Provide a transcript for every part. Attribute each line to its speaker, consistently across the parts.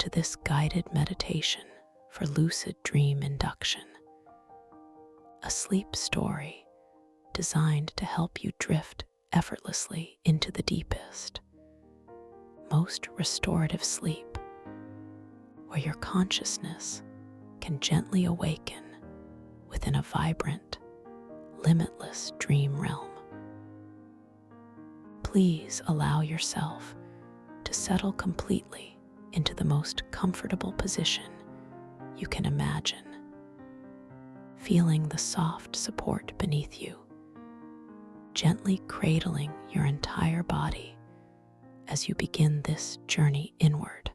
Speaker 1: to this guided meditation for lucid dream induction, a sleep story designed to help you drift effortlessly into the deepest, most restorative sleep, where your consciousness can gently awaken within a vibrant, limitless dream realm. Please allow yourself to settle completely into the most comfortable position you can imagine, feeling the soft support beneath you, gently cradling your entire body as you begin this journey inward.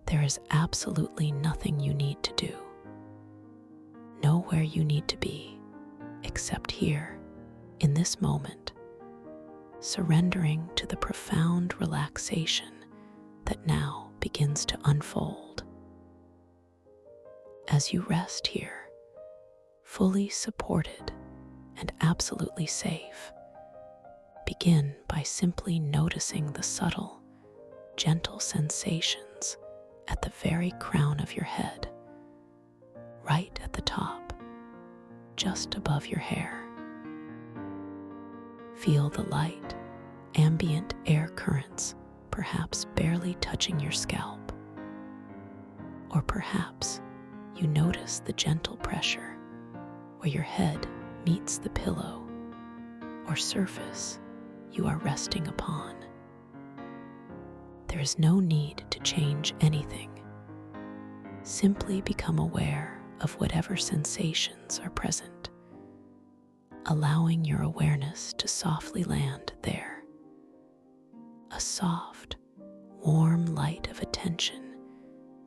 Speaker 1: There is absolutely nothing you need to do, nowhere you need to be, except here, in this moment, surrendering to the profound relaxation that now begins to unfold. As you rest here, fully supported and absolutely safe, begin by simply noticing the subtle, gentle sensations at the very crown of your head, right at the top, just above your hair. Feel the light, ambient air currents perhaps barely touching your scalp. Or perhaps you notice the gentle pressure where your head meets the pillow or surface you are resting upon. There is no need to change anything. Simply become aware of whatever sensations are present, allowing your awareness to softly land there. A soft, warm light of attention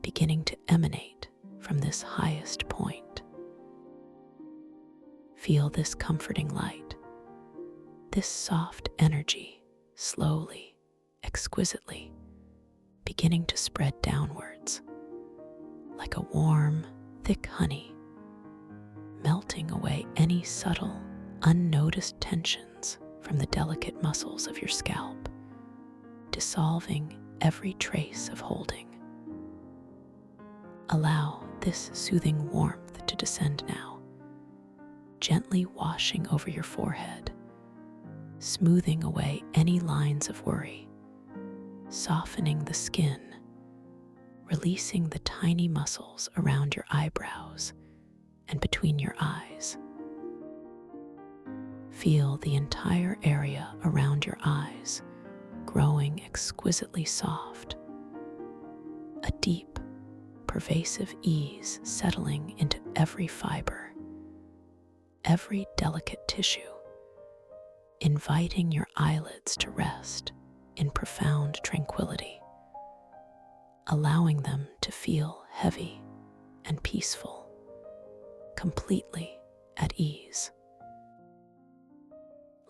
Speaker 1: beginning to emanate from this highest point. Feel this comforting light, this soft energy slowly, exquisitely, beginning to spread downwards, like a warm, thick honey, melting away any subtle, unnoticed tensions from the delicate muscles of your scalp, dissolving every trace of holding. Allow this soothing warmth to descend now, gently washing over your forehead, smoothing away any lines of worry, softening the skin, releasing the tiny muscles around your eyebrows and between your eyes. Feel the entire area around your eyes growing exquisitely soft, a deep, pervasive ease settling into every fiber, every delicate tissue, inviting your eyelids to rest in profound tranquility, allowing them to feel heavy and peaceful, completely at ease.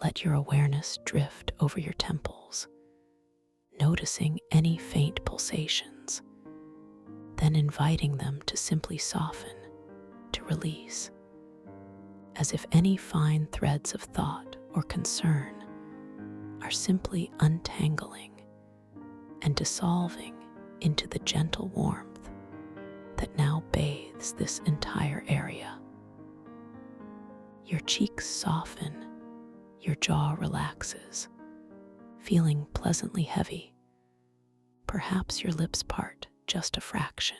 Speaker 1: Let your awareness drift over your temples, noticing any faint pulsations, then inviting them to simply soften, to release, as if any fine threads of thought or concern are simply untangling and dissolving into the gentle warmth that now bathes this entire area. Your cheeks soften, your jaw relaxes, feeling pleasantly heavy. Perhaps your lips part just a fraction,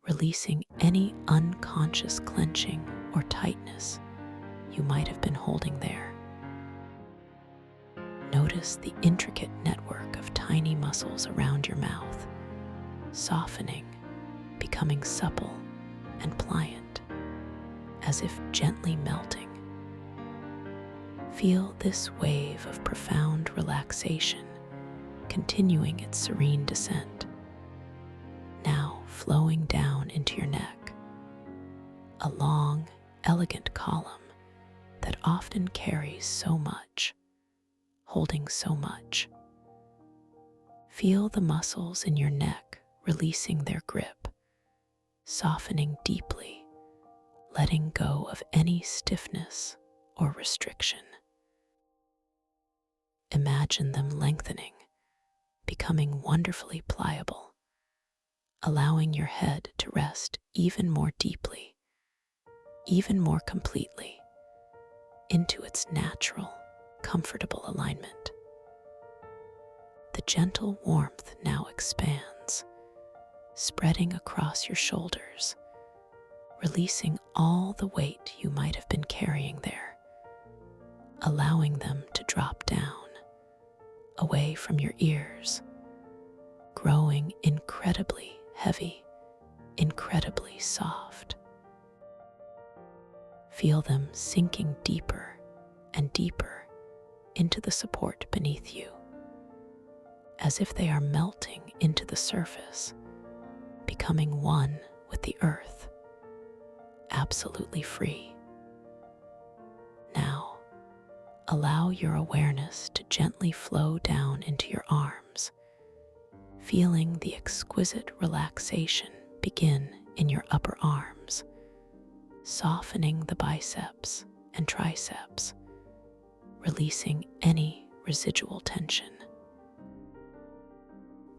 Speaker 1: releasing any unconscious clenching or tightness you might have been holding there. Notice the intricate network of tiny muscles around your mouth, softening, becoming supple and pliant, as if gently melting. Feel this wave of profound relaxation continuing its serene descent, now flowing down into your neck, a long, elegant column that often carries so much, holding so much. Feel the muscles in your neck releasing their grip, softening deeply, letting go of any stiffness or restriction. Imagine them lengthening, becoming wonderfully pliable, allowing your head to rest even more deeply, even more completely, into its natural, comfortable alignment. The gentle warmth now expands, spreading across your shoulders, releasing all the weight you might have been carrying there, allowing them to drop down, away from your ears, growing incredibly heavy, incredibly soft. Feel them sinking deeper and deeper into the support beneath you, as if they are melting into the surface, becoming one with the earth, absolutely free. Now, allow your awareness to gently flow down into your arms, feeling the exquisite relaxation begin in your upper arms, softening the biceps and triceps, releasing any residual tension.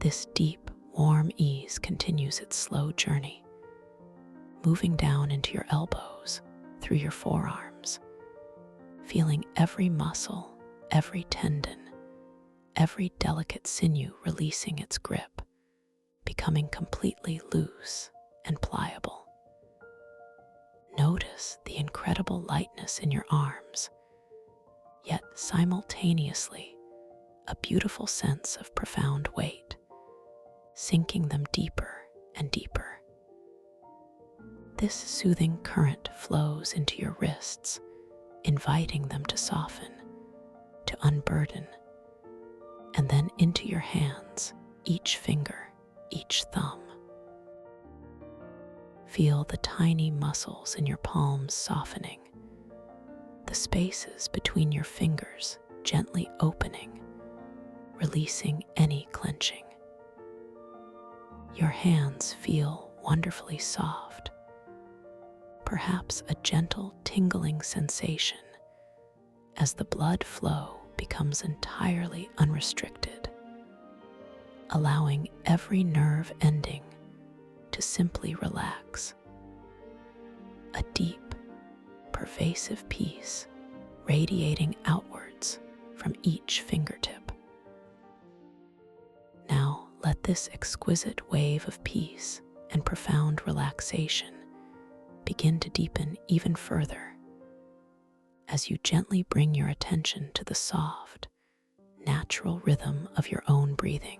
Speaker 1: This deep, warm ease continues its slow journey, moving down into your elbows, through your forearms, feeling every muscle, every tendon, every delicate sinew releasing its grip, becoming completely loose and pliable. Notice the incredible lightness in your arms, yet simultaneously a beautiful sense of profound weight, sinking them deeper and deeper. This soothing current flows into your wrists, inviting them to soften, to unburden, and then into your hands, each finger, each thumb. Feel the tiny muscles in your palms softening, the spaces between your fingers gently opening, releasing any clenching. Your hands feel wonderfully soft, perhaps a gentle tingling sensation as the blood flow becomes entirely unrestricted, allowing every nerve ending to simply relax. A deep, pervasive peace radiating outwards from each fingertip. Now let this exquisite wave of peace and profound relaxation begin to deepen even further as you gently bring your attention to the soft, natural rhythm of your own breathing.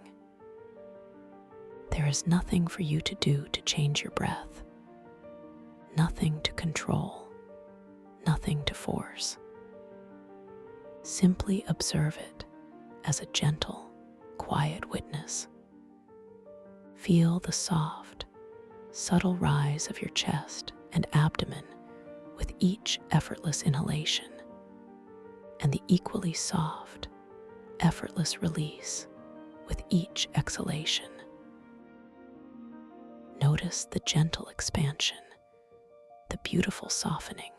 Speaker 1: There is nothing for you to do to change your breath, nothing to control, nothing to force. Simply observe it as a gentle, quiet witness. Feel the soft, subtle rise of your chest and abdomen with each effortless inhalation, and the equally soft, effortless release with each exhalation. Notice the gentle expansion, the beautiful softening.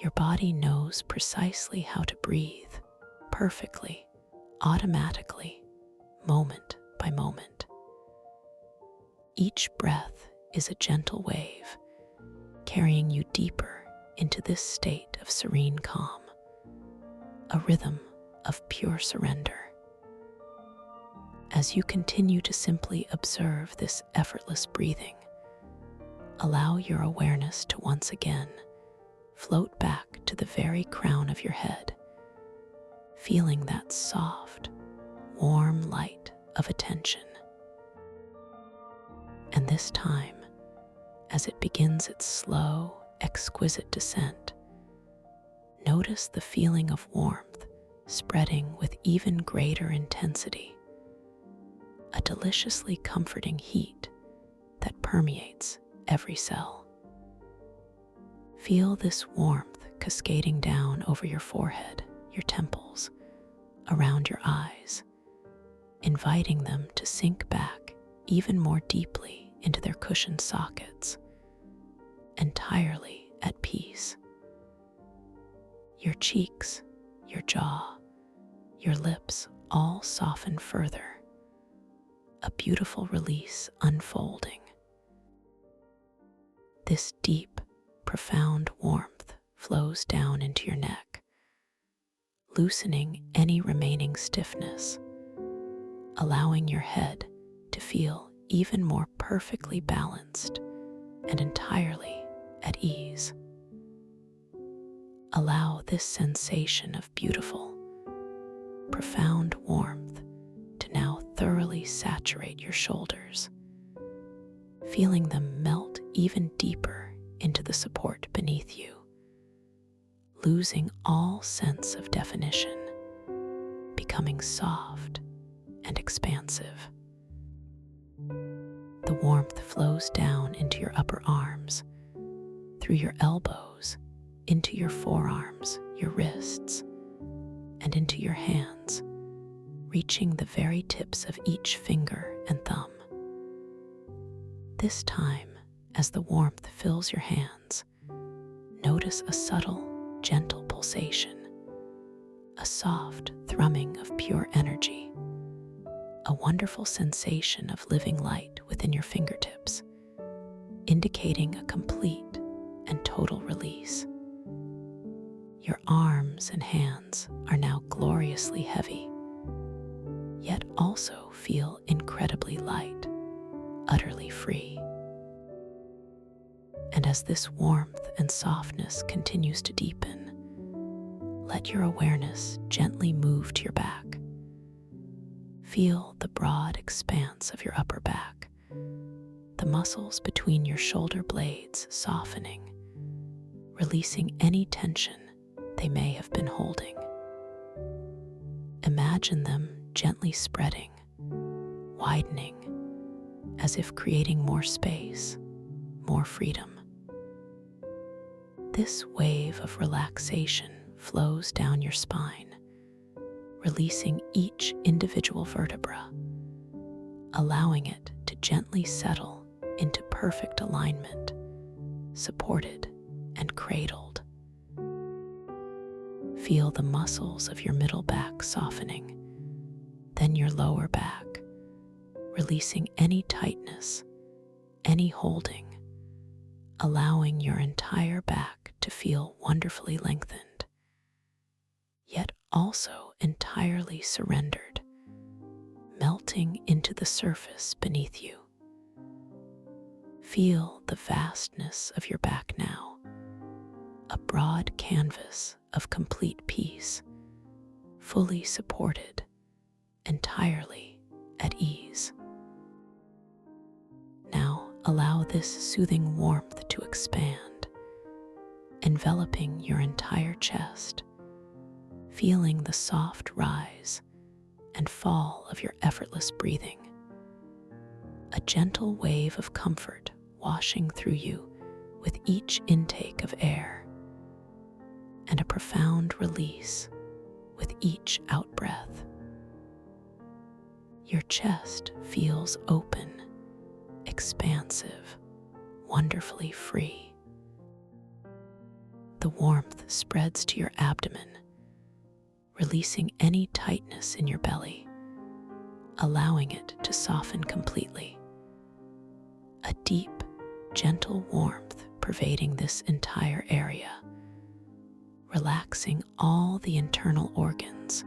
Speaker 1: Your body knows precisely how to breathe, perfectly, automatically, moment by moment. Each breath is a gentle wave, carrying you deeper into this state of serene calm, a rhythm of pure surrender. As you continue to simply observe this effortless breathing, allow your awareness to once again float back to the very crown of your head, feeling that soft, warm light of attention. And this time, as it begins its slow, exquisite descent, notice the feeling of warmth spreading with even greater intensity, a deliciously comforting heat that permeates every cell. Feel this warmth cascading down over your forehead, your temples, around your eyes, inviting them to sink back even more deeply into their cushioned sockets, entirely at peace. Your cheeks, your jaw, your lips all soften further, a beautiful release unfolding. This deep, profound warmth flows down into your neck, loosening any remaining stiffness, allowing your head to feel even more perfectly balanced and entirely at ease. Allow this sensation of beautiful, profound warmth to now thoroughly saturate your shoulders, feeling them melt even deeper into the support beneath you, losing all sense of definition, becoming soft and expansive. The warmth flows down into your upper arms, through your elbows, into your forearms, your wrists, and into your hands, reaching the very tips of each finger and thumb. This time, as the warmth fills your hands, notice a subtle, gentle pulsation, a soft thrumming of pure energy, a wonderful sensation of living light within your fingertips, indicating a complete and total release. Your arms and hands are now gloriously heavy, yet also feel incredibly light, utterly free. And as this warmth and softness continues to deepen, let your awareness gently move to your back. Feel the broad expanse of your upper back, the muscles between your shoulder blades softening, releasing any tension they may have been holding. Imagine them gently spreading, widening, as if creating more space, more freedom. This wave of relaxation flows down your spine, releasing each individual vertebra, allowing it to gently settle into perfect alignment, supported and cradled. Feel the muscles of your middle back softening, then your lower back, releasing any tightness, any holding, allowing your entire back to feel wonderfully lengthened, yet also entirely surrendered, melting into the surface beneath you. Feel the vastness of your back now, a broad canvas of complete peace, fully supported, entirely at ease. Now allow this soothing warmth to expand, enveloping your entire chest, feeling the soft rise and fall of your effortless breathing. A gentle wave of comfort washing through you with each intake of air, and a profound release with each out-breath. Your chest feels open, expansive, wonderfully free. The warmth spreads to your abdomen, releasing any tightness in your belly, allowing it to soften completely. A deep, gentle warmth pervading this entire area, relaxing all the internal organs,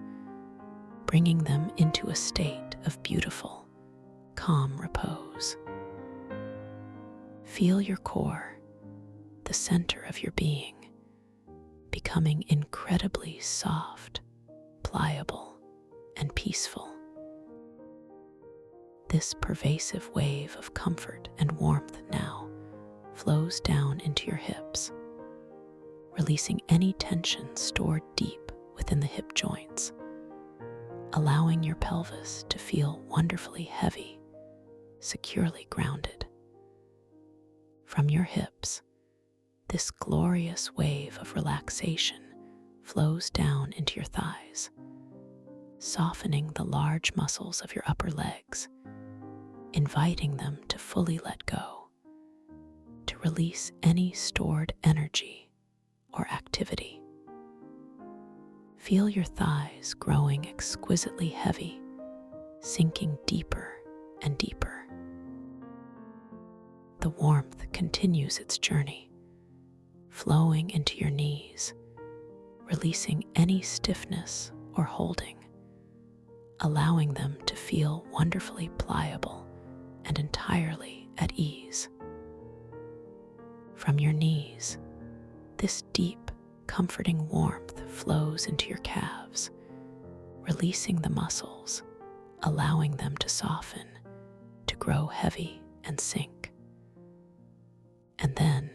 Speaker 1: bringing them into a state of beautiful, calm repose. Feel your core, the center of your being, becoming incredibly soft, pliable, and peaceful. This pervasive wave of comfort and warmth now flows down into your hips, releasing any tension stored deep within the hip joints, allowing your pelvis to feel wonderfully heavy, securely grounded. From your hips, this glorious wave of relaxation flows down into your thighs, softening the large muscles of your upper legs, inviting them to fully let go, to release any stored energy or activity. Feel your thighs growing exquisitely heavy, sinking deeper and deeper. The warmth continues its journey, flowing into your knees, releasing any stiffness or holding, allowing them to feel wonderfully pliable and entirely at ease. From your knees, this deep, comforting warmth flows into your calves, releasing the muscles, allowing them to soften, to grow heavy and sink. And then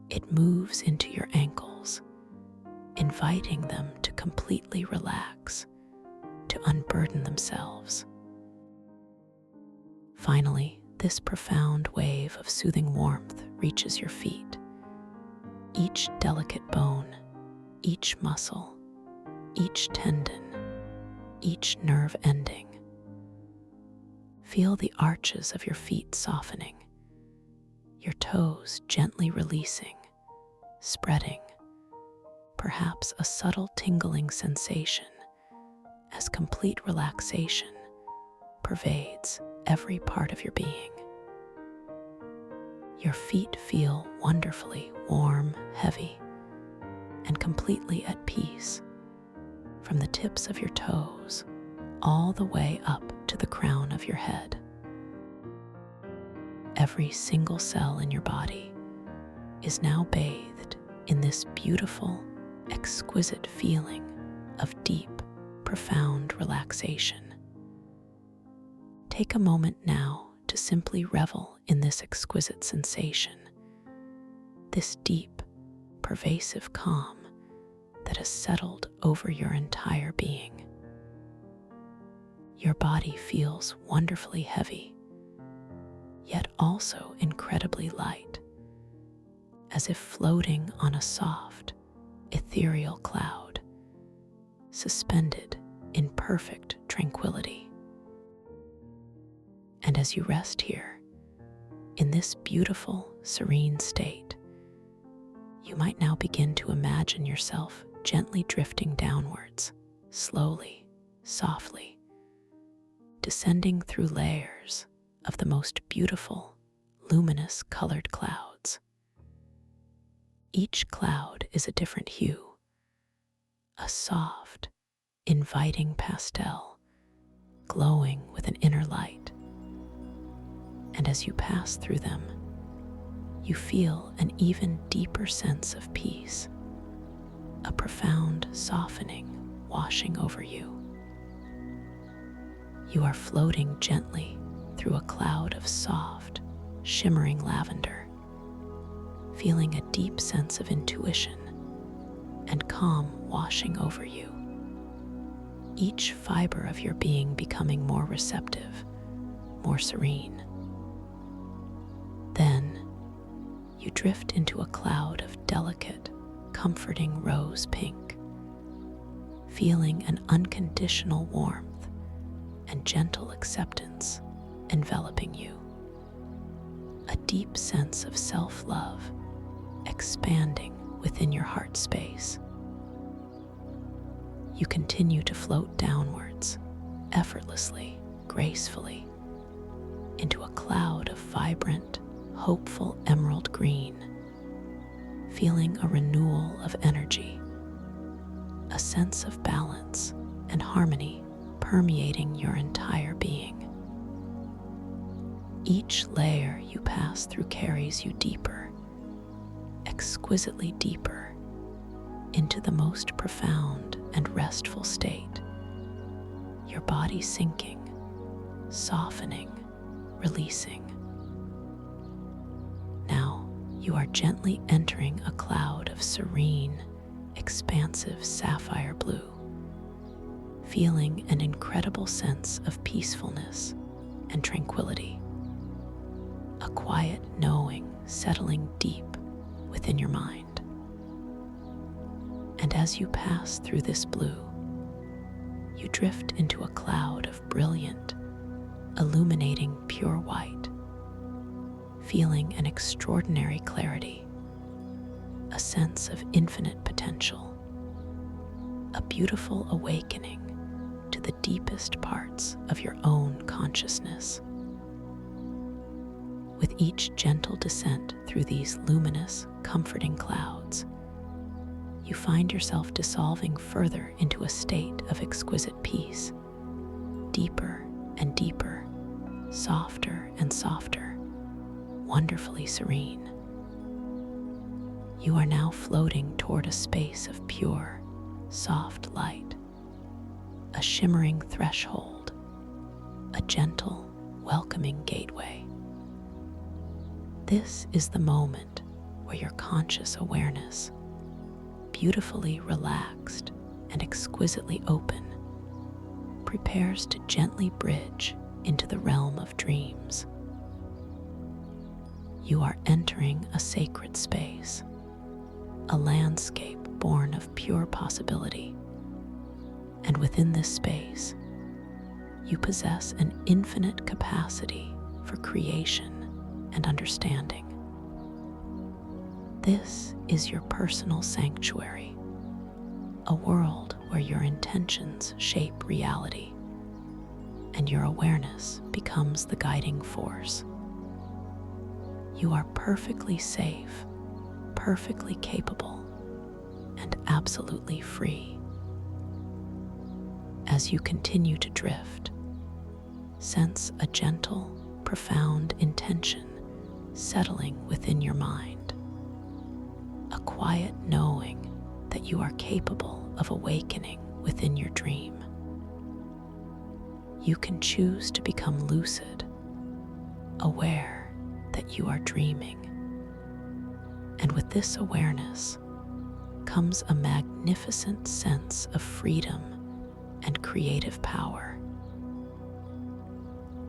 Speaker 1: it moves into your ankles, inviting them to completely relax, to unburden themselves. Finally, this profound wave of soothing warmth reaches your feet. Each delicate bone, each muscle, each tendon, each nerve ending. Feel the arches of your feet softening, your toes gently releasing, spreading, perhaps a subtle tingling sensation as complete relaxation pervades every part of your being. Your feet feel wonderfully warm, heavy, and completely at peace, from the tips of your toes all the way up to the crown of your head. Every single cell in your body is now bathed in this beautiful, exquisite feeling of deep, profound relaxation. Take a moment now to simply revel in this exquisite sensation, this deep, pervasive calm that has settled over your entire being. Your body feels wonderfully heavy, yet also incredibly light, as if floating on a soft, ethereal cloud, suspended in perfect tranquility. And as you rest here, in this beautiful, serene state, you might now begin to imagine yourself gently drifting downwards, slowly, softly, descending through layers of the most beautiful, luminous colored clouds. Each cloud is a different hue, a soft, inviting pastel, glowing with an inner light. And as you pass through them, you feel an even deeper sense of peace, a profound softening washing over you. You are floating gently through a cloud of soft, shimmering lavender, feeling a deep sense of intuition and calm washing over you, each fiber of your being becoming more receptive, more serene. Then you drift into a cloud of delicate, comforting rose pink, feeling an unconditional warmth and gentle acceptance enveloping you. A deep sense of self-love expanding within your heart space. You continue to float downwards, effortlessly, gracefully, into a cloud of vibrant, hopeful emerald green, feeling a renewal of energy, a sense of balance and harmony permeating your entire being. Each layer you pass through carries you deeper, exquisitely deeper, into the most profound and restful state, your body sinking, softening, releasing. Now you are gently entering a cloud of serene, expansive sapphire blue, feeling an incredible sense of peacefulness and tranquility, a quiet knowing settling deep within your mind. And as you pass through this blue, you drift into a cloud of brilliant, illuminating pure white, feeling an extraordinary clarity, a sense of infinite potential, a beautiful awakening to the deepest parts of your own consciousness. With each gentle descent through these luminous, comforting clouds, you find yourself dissolving further into a state of exquisite peace, deeper and deeper, softer and softer, wonderfully serene. You are now floating toward a space of pure, soft light, a shimmering threshold, a gentle, welcoming gateway. This is the moment where your conscious awareness, beautifully relaxed and exquisitely open, prepares to gently bridge into the realm of dreams. You are entering a sacred space, a landscape born of pure possibility. And within this space, you possess an infinite capacity for creation and understanding. This is your personal sanctuary, a world where your intentions shape reality, and your awareness becomes the guiding force. You are perfectly safe, perfectly capable, and absolutely free. As you continue to drift, sense a gentle, profound intention settling within your mind, a quiet knowing that you are capable of awakening within your dream. You can choose to become lucid, aware that you are dreaming. And with this awareness comes a magnificent sense of freedom and creative power.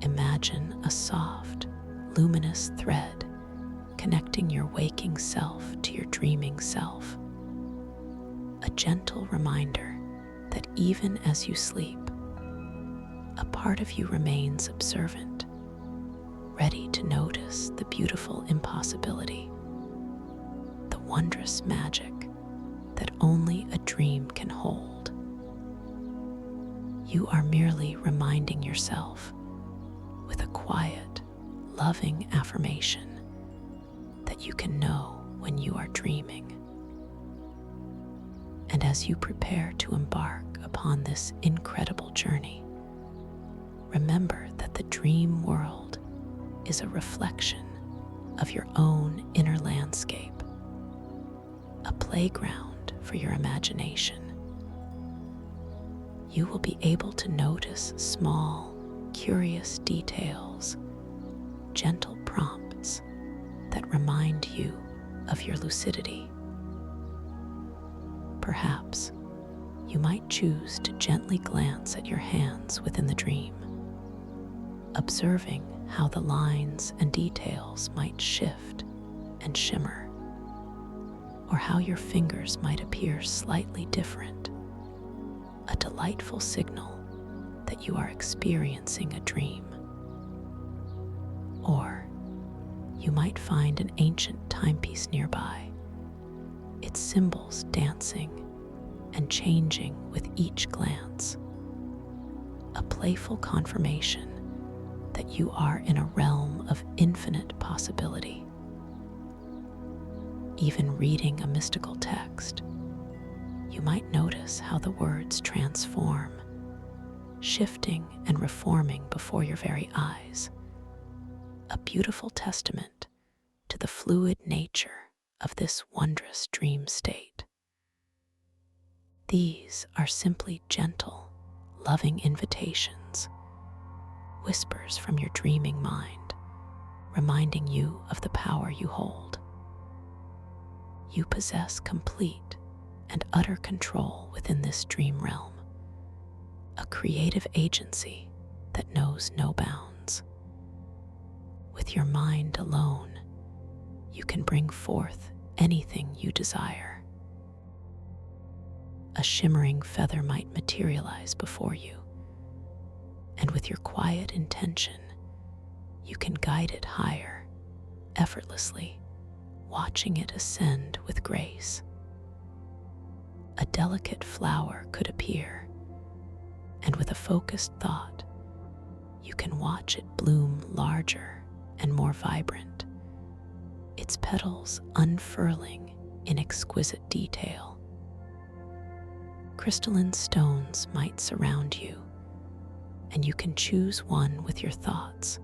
Speaker 1: Imagine a soft, luminous thread connecting your waking self to your dreaming self. A gentle reminder that even as you sleep, a part of you remains observant, ready to notice the beautiful impossibility, the wondrous magic that only a dream can hold. You are merely reminding yourself with a quiet, loving affirmation that you can know when you are dreaming. And as you prepare to embark upon this incredible journey, remember that the dream world is a reflection of your own inner landscape, a playground for your imagination. You will be able to notice small, curious details, gentle prompts that remind you of your lucidity. Perhaps you might choose to gently glance at your hands within the dream, observing how the lines and details might shift and shimmer, or how your fingers might appear slightly different, a delightful signal that you are experiencing a dream. Or you might find an ancient timepiece nearby, its symbols dancing and changing with each glance, a playful confirmation that you are in a realm of infinite possibility. Even reading a mystical text, you might notice how the words transform, shifting and reforming before your very eyes, a beautiful testament to the fluid nature of this wondrous dream state. These are simply gentle, loving invitations, whispers from your dreaming mind, reminding you of the power you hold. You possess complete and utter control within this dream realm, a creative agency that knows no bounds. With your mind alone, you can bring forth anything you desire. A shimmering feather might materialize before you, and with your quiet intention, you can guide it higher, effortlessly, watching it ascend with grace. a delicate flower could appear, and with a focused thought, you can watch it bloom larger and more vibrant, its petals unfurling in exquisite detail. Crystalline stones might surround you, and you can choose one with your thoughts,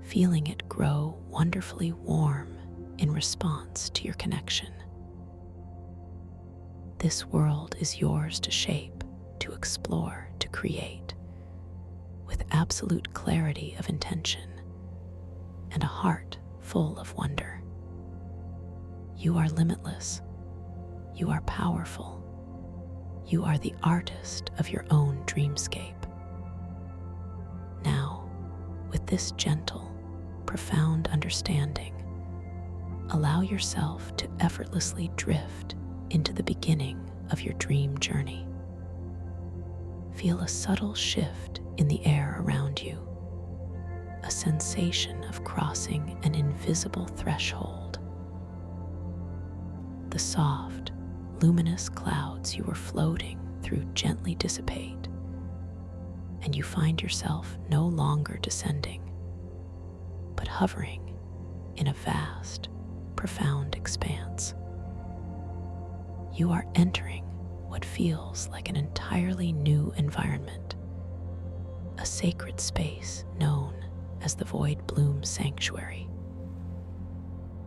Speaker 1: feeling it grow wonderfully warm in response to your connection. This world is yours to shape, to explore, to create, with absolute clarity of intention and a heart full of wonder. You are limitless. You are powerful. You are the artist of your own dreamscape. Now, with this gentle, profound understanding, allow yourself to effortlessly drift into the beginning of your dream journey. Feel a subtle shift in the air around you, a sensation of crossing an invisible threshold. The soft, luminous clouds you were floating through gently dissipate, and you find yourself no longer descending, but hovering in a vast, profound expanse. You are entering what feels like an entirely new environment, a sacred space known as the Void Bloom Sanctuary.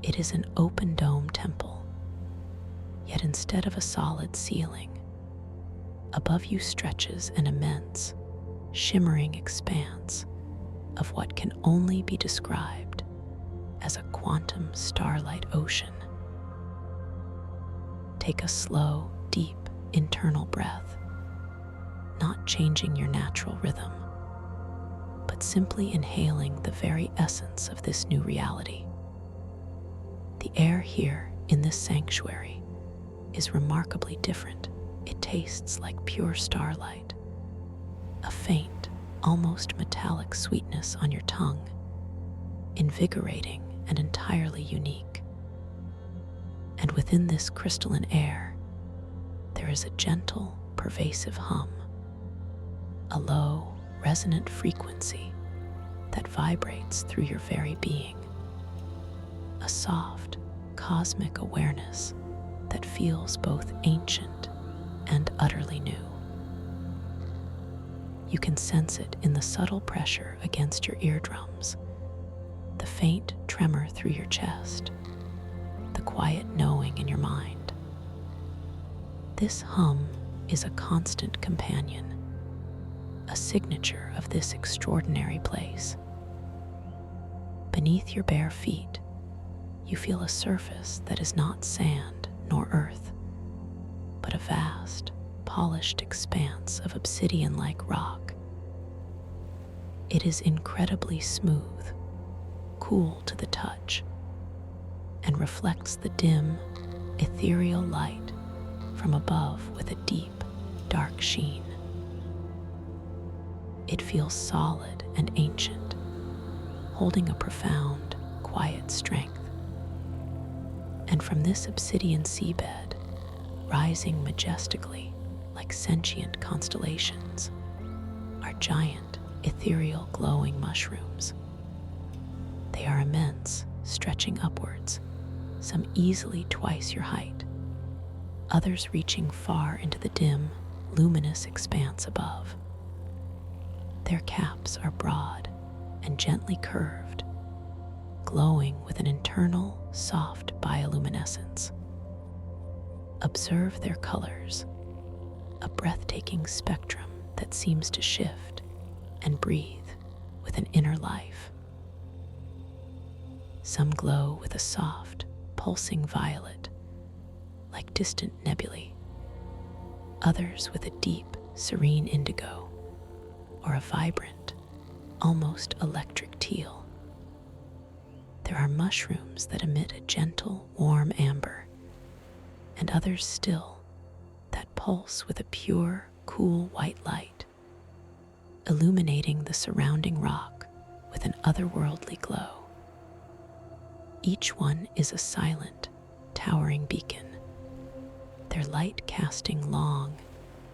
Speaker 1: It is an open dome temple, yet instead of a solid ceiling, above you stretches an immense, shimmering expanse of what can only be described as a quantum starlight ocean. Take a slow, deep, internal breath, not changing your natural rhythm, but simply inhaling the very essence of this new reality. The air here in this sanctuary is remarkably different. It tastes like pure starlight, a faint, almost metallic sweetness on your tongue, invigorating and entirely unique. And within this crystalline air, there is a gentle, pervasive hum, a low, resonant frequency that vibrates through your very being, a soft, cosmic awareness that feels both ancient and utterly new. You can sense it in the subtle pressure against your eardrums, the faint tremor through your chest, the quiet knowing in your mind. This hum is a constant companion, a signature of this extraordinary place. Beneath your bare feet, you feel a surface that is not sand nor earth, but a vast, polished expanse of obsidian-like rock. It is incredibly smooth, cool to the touch, and reflects the dim, ethereal light from above with a deep, dark sheen. It feels solid and ancient, holding a profound, quiet strength. And from this obsidian seabed, rising majestically like sentient constellations, are giant, ethereal glowing mushrooms. They are immense, stretching upwards, some easily twice your height, others reaching far into the dim, luminous expanse above. Their caps are broad and gently curved, glowing with an internal, soft bioluminescence. Observe their colors, a breathtaking spectrum that seems to shift and breathe with an inner life. Some glow with a soft, pulsing violet, like distant nebulae, others with a deep, serene indigo, or a vibrant, almost electric teal. There are mushrooms that emit a gentle, warm amber, and others still that pulse with a pure, cool white light, illuminating the surrounding rock with an otherworldly glow. Each one is a silent, towering beacon, their light casting long,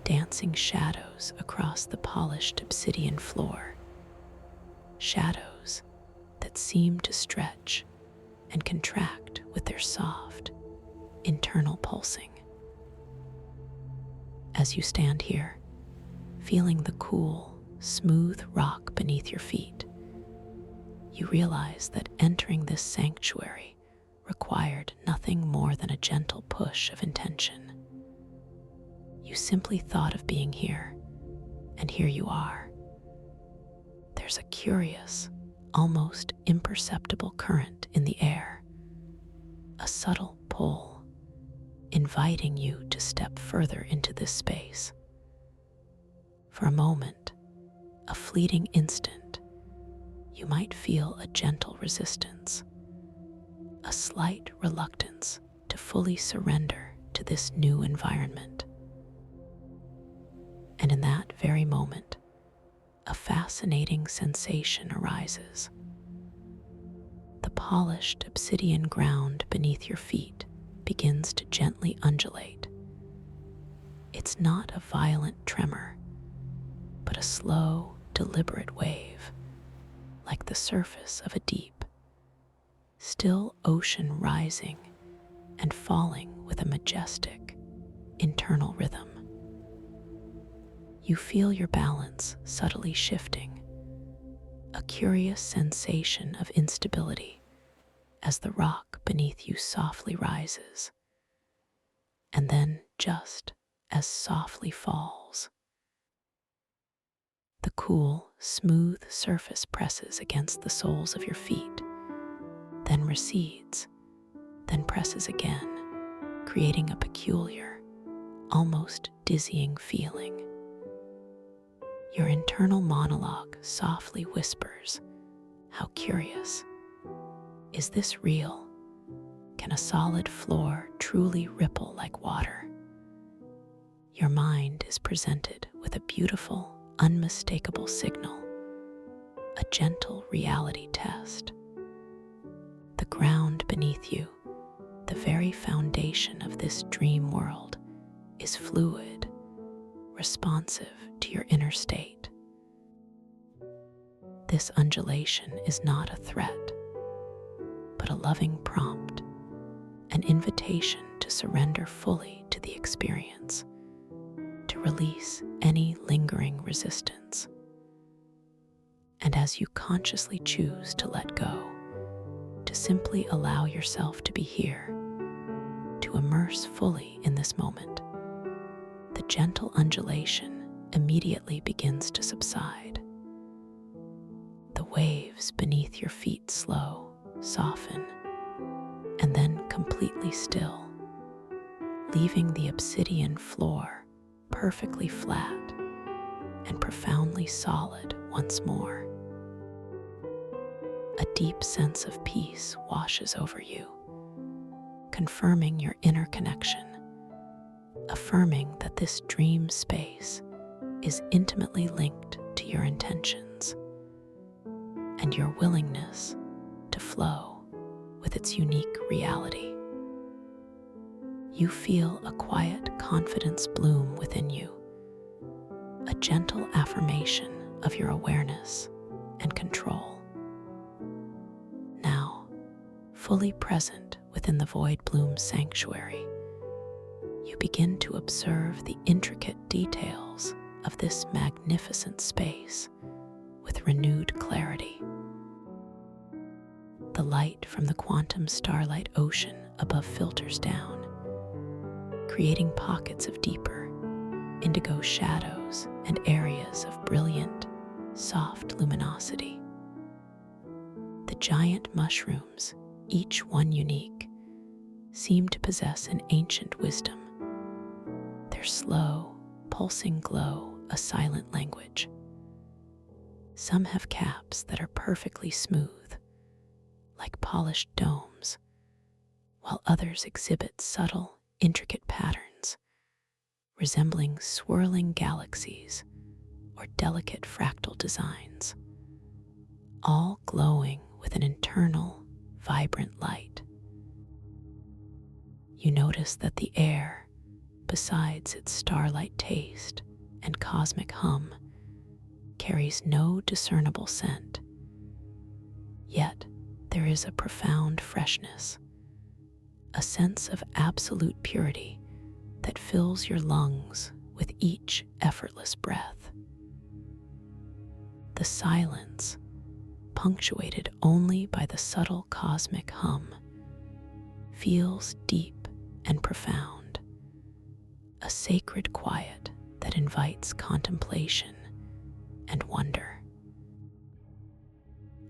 Speaker 1: dancing shadows across the polished obsidian floor. Shadows that seem to stretch and contract with their soft, internal pulsing. As you stand here, feeling the cool, smooth rock beneath your feet, you realize that entering this sanctuary required nothing more than a gentle push of intention. You simply thought of being here, and here you are. There's a curious, almost imperceptible current in the air, a subtle pull, inviting you to step further into this space. For a moment, a fleeting instant, you might feel a gentle resistance, a slight reluctance to fully surrender to this new environment. And in that very moment, a fascinating sensation arises. The polished obsidian ground beneath your feet begins to gently undulate. It's not a violent tremor, but a slow, deliberate wave, like the surface of a deep, still ocean rising and falling with a majestic, internal rhythm. You feel your balance subtly shifting, a curious sensation of instability as the rock beneath you softly rises, and then just as softly falls. The cool, smooth surface presses against the soles of your feet, then recedes, then presses again, creating a peculiar, almost dizzying feeling. Your internal monologue softly whispers, "How curious. Is this real? Can a solid floor truly ripple like water?" Your mind is presented with a beautiful, unmistakable signal, a gentle reality test. The ground beneath you, the very foundation of this dream world, is fluid, responsive to your inner state. This undulation is not a threat, but a loving prompt, an invitation to surrender fully to the experience, to release any lingering resistance. And as you consciously choose to let go, to simply allow yourself to be here, to immerse fully in this moment, the gentle undulation immediately begins to subside. The waves beneath your feet slow, soften, and then completely still, leaving the obsidian floor perfectly flat and profoundly solid once more. A deep sense of peace washes over you, confirming your inner connection, affirming that this dream space is intimately linked to your intentions and your willingness to flow with its unique reality. You feel a quiet confidence bloom within you, a gentle affirmation of your awareness and control. Now, fully present within the Void Bloom sanctuary, you begin to observe the intricate details of this magnificent space with renewed clarity. The light from the quantum starlight ocean above filters down, creating pockets of deeper, indigo shadows and areas of brilliant, soft luminosity. The giant mushrooms, each one unique, seem to possess an ancient wisdom, their slow, pulsing glow a silent language. Some have caps that are perfectly smooth, like polished domes, while others exhibit subtle, intricate patterns, resembling swirling galaxies or delicate fractal designs, all glowing with an internal, vibrant light. You notice that the air, besides its starlight taste and cosmic hum, carries no discernible scent. Yet there is a profound freshness, a sense of absolute purity that fills your lungs with each effortless breath. The silence, punctuated only by the subtle cosmic hum, feels deep and profound, a sacred quiet that invites contemplation and wonder.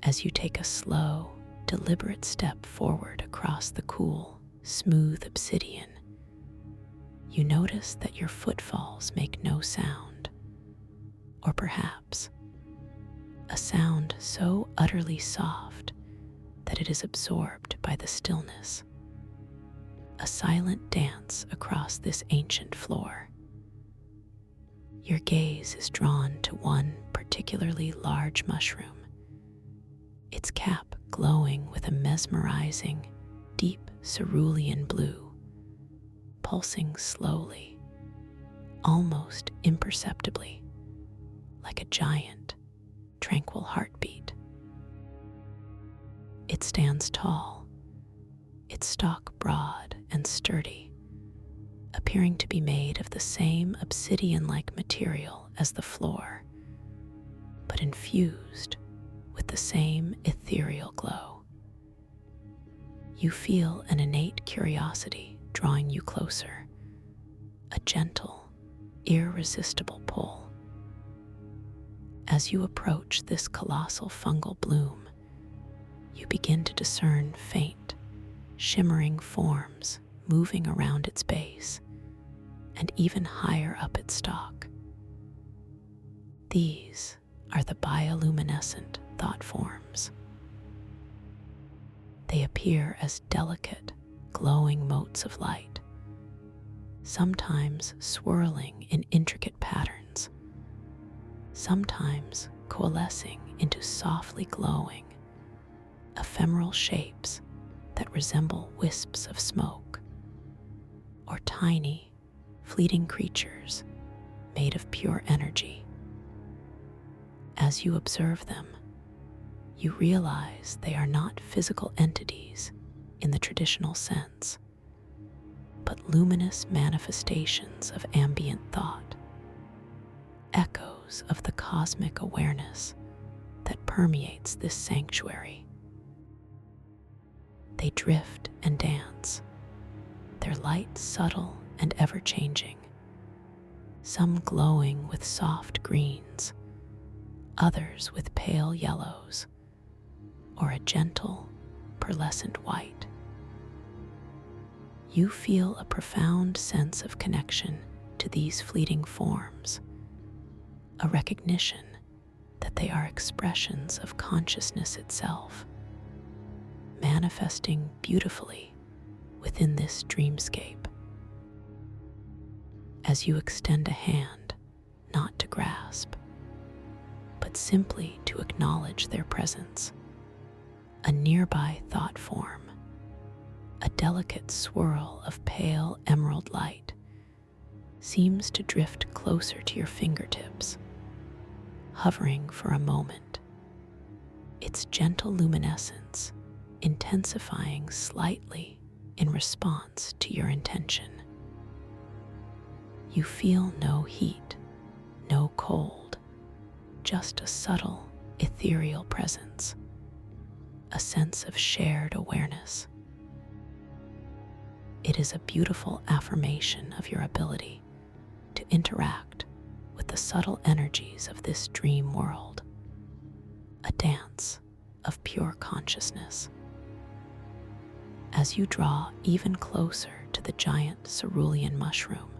Speaker 1: As you take a slow, deliberate step forward across the cool, smooth obsidian, you notice that your footfalls make no sound, or perhaps a sound so utterly soft that it is absorbed by the stillness. A silent dance across this ancient floor. Your gaze is drawn to one particularly large mushroom, its cap glowing with a mesmerizing, deep cerulean blue, pulsing slowly, almost imperceptibly, like a giant, tranquil heartbeat. It stands tall, its stalk broad and sturdy, appearing to be made of the same obsidian-like material as the floor, but infused with the same ethereal glow. You feel an innate curiosity drawing you closer, a gentle, irresistible pull. As you approach this colossal fungal bloom, you begin to discern faint, shimmering forms moving around its base and even higher up its stalk. These are the bioluminescent thought forms. They appear as delicate, glowing motes of light, sometimes swirling in intricate patterns, sometimes coalescing into softly glowing, ephemeral shapes that resemble wisps of smoke, or tiny, fleeting creatures made of pure energy. As you observe them, you realize they are not physical entities in the traditional sense, but luminous manifestations of ambient thought, echoes of the cosmic awareness that permeates this sanctuary. They drift and dance, their light subtle and ever-changing, some glowing with soft greens, others with pale yellows, or a gentle, pearlescent white. You feel a profound sense of connection to these fleeting forms, a recognition that they are expressions of consciousness itself, manifesting beautifully within this dreamscape. As you extend a hand, not to grasp, but simply to acknowledge their presence, a nearby thought form, a delicate swirl of pale emerald light, seems to drift closer to your fingertips, hovering for a moment, its gentle luminescence intensifying slightly in response to your intention. You feel no heat, no cold, just a subtle, ethereal presence, a sense of shared awareness. It is a beautiful affirmation of your ability to interact with the subtle energies of this dream world, a dance of pure consciousness. As you draw even closer to the giant cerulean mushroom,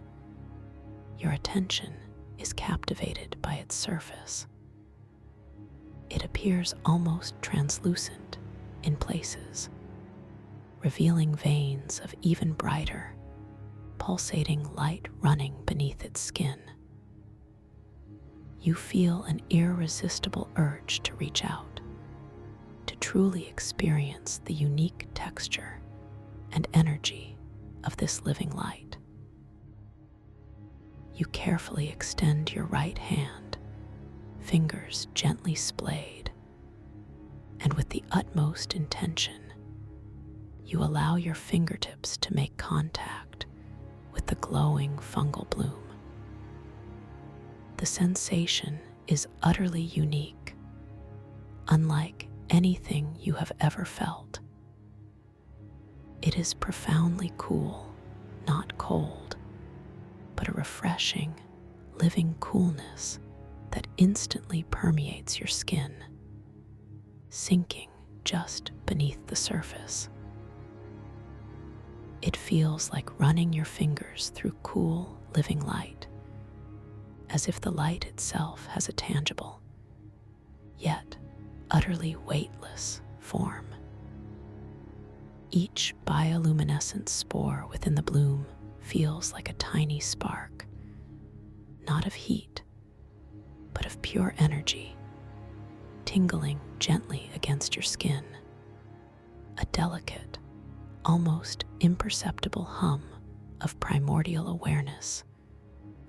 Speaker 1: your attention is captivated by its surface. It appears almost translucent in places, revealing veins of even brighter, pulsating light running beneath its skin. You feel an irresistible urge to reach out, to truly experience the unique texture and energy of this living light. You carefully extend your right hand, fingers gently splayed, and with the utmost intention, you allow your fingertips to make contact with the glowing fungal bloom. The sensation is utterly unique, unlike anything you have ever felt. It is profoundly cool, not cold, but a refreshing, living coolness that instantly permeates your skin, sinking just beneath the surface. It feels like running your fingers through cool, living light, as if the light itself has a tangible, yet utterly weightless form. Each bioluminescent spore within the bloom feels like a tiny spark, not of heat, but of pure energy, tingling gently against your skin, a delicate, almost imperceptible hum of primordial awareness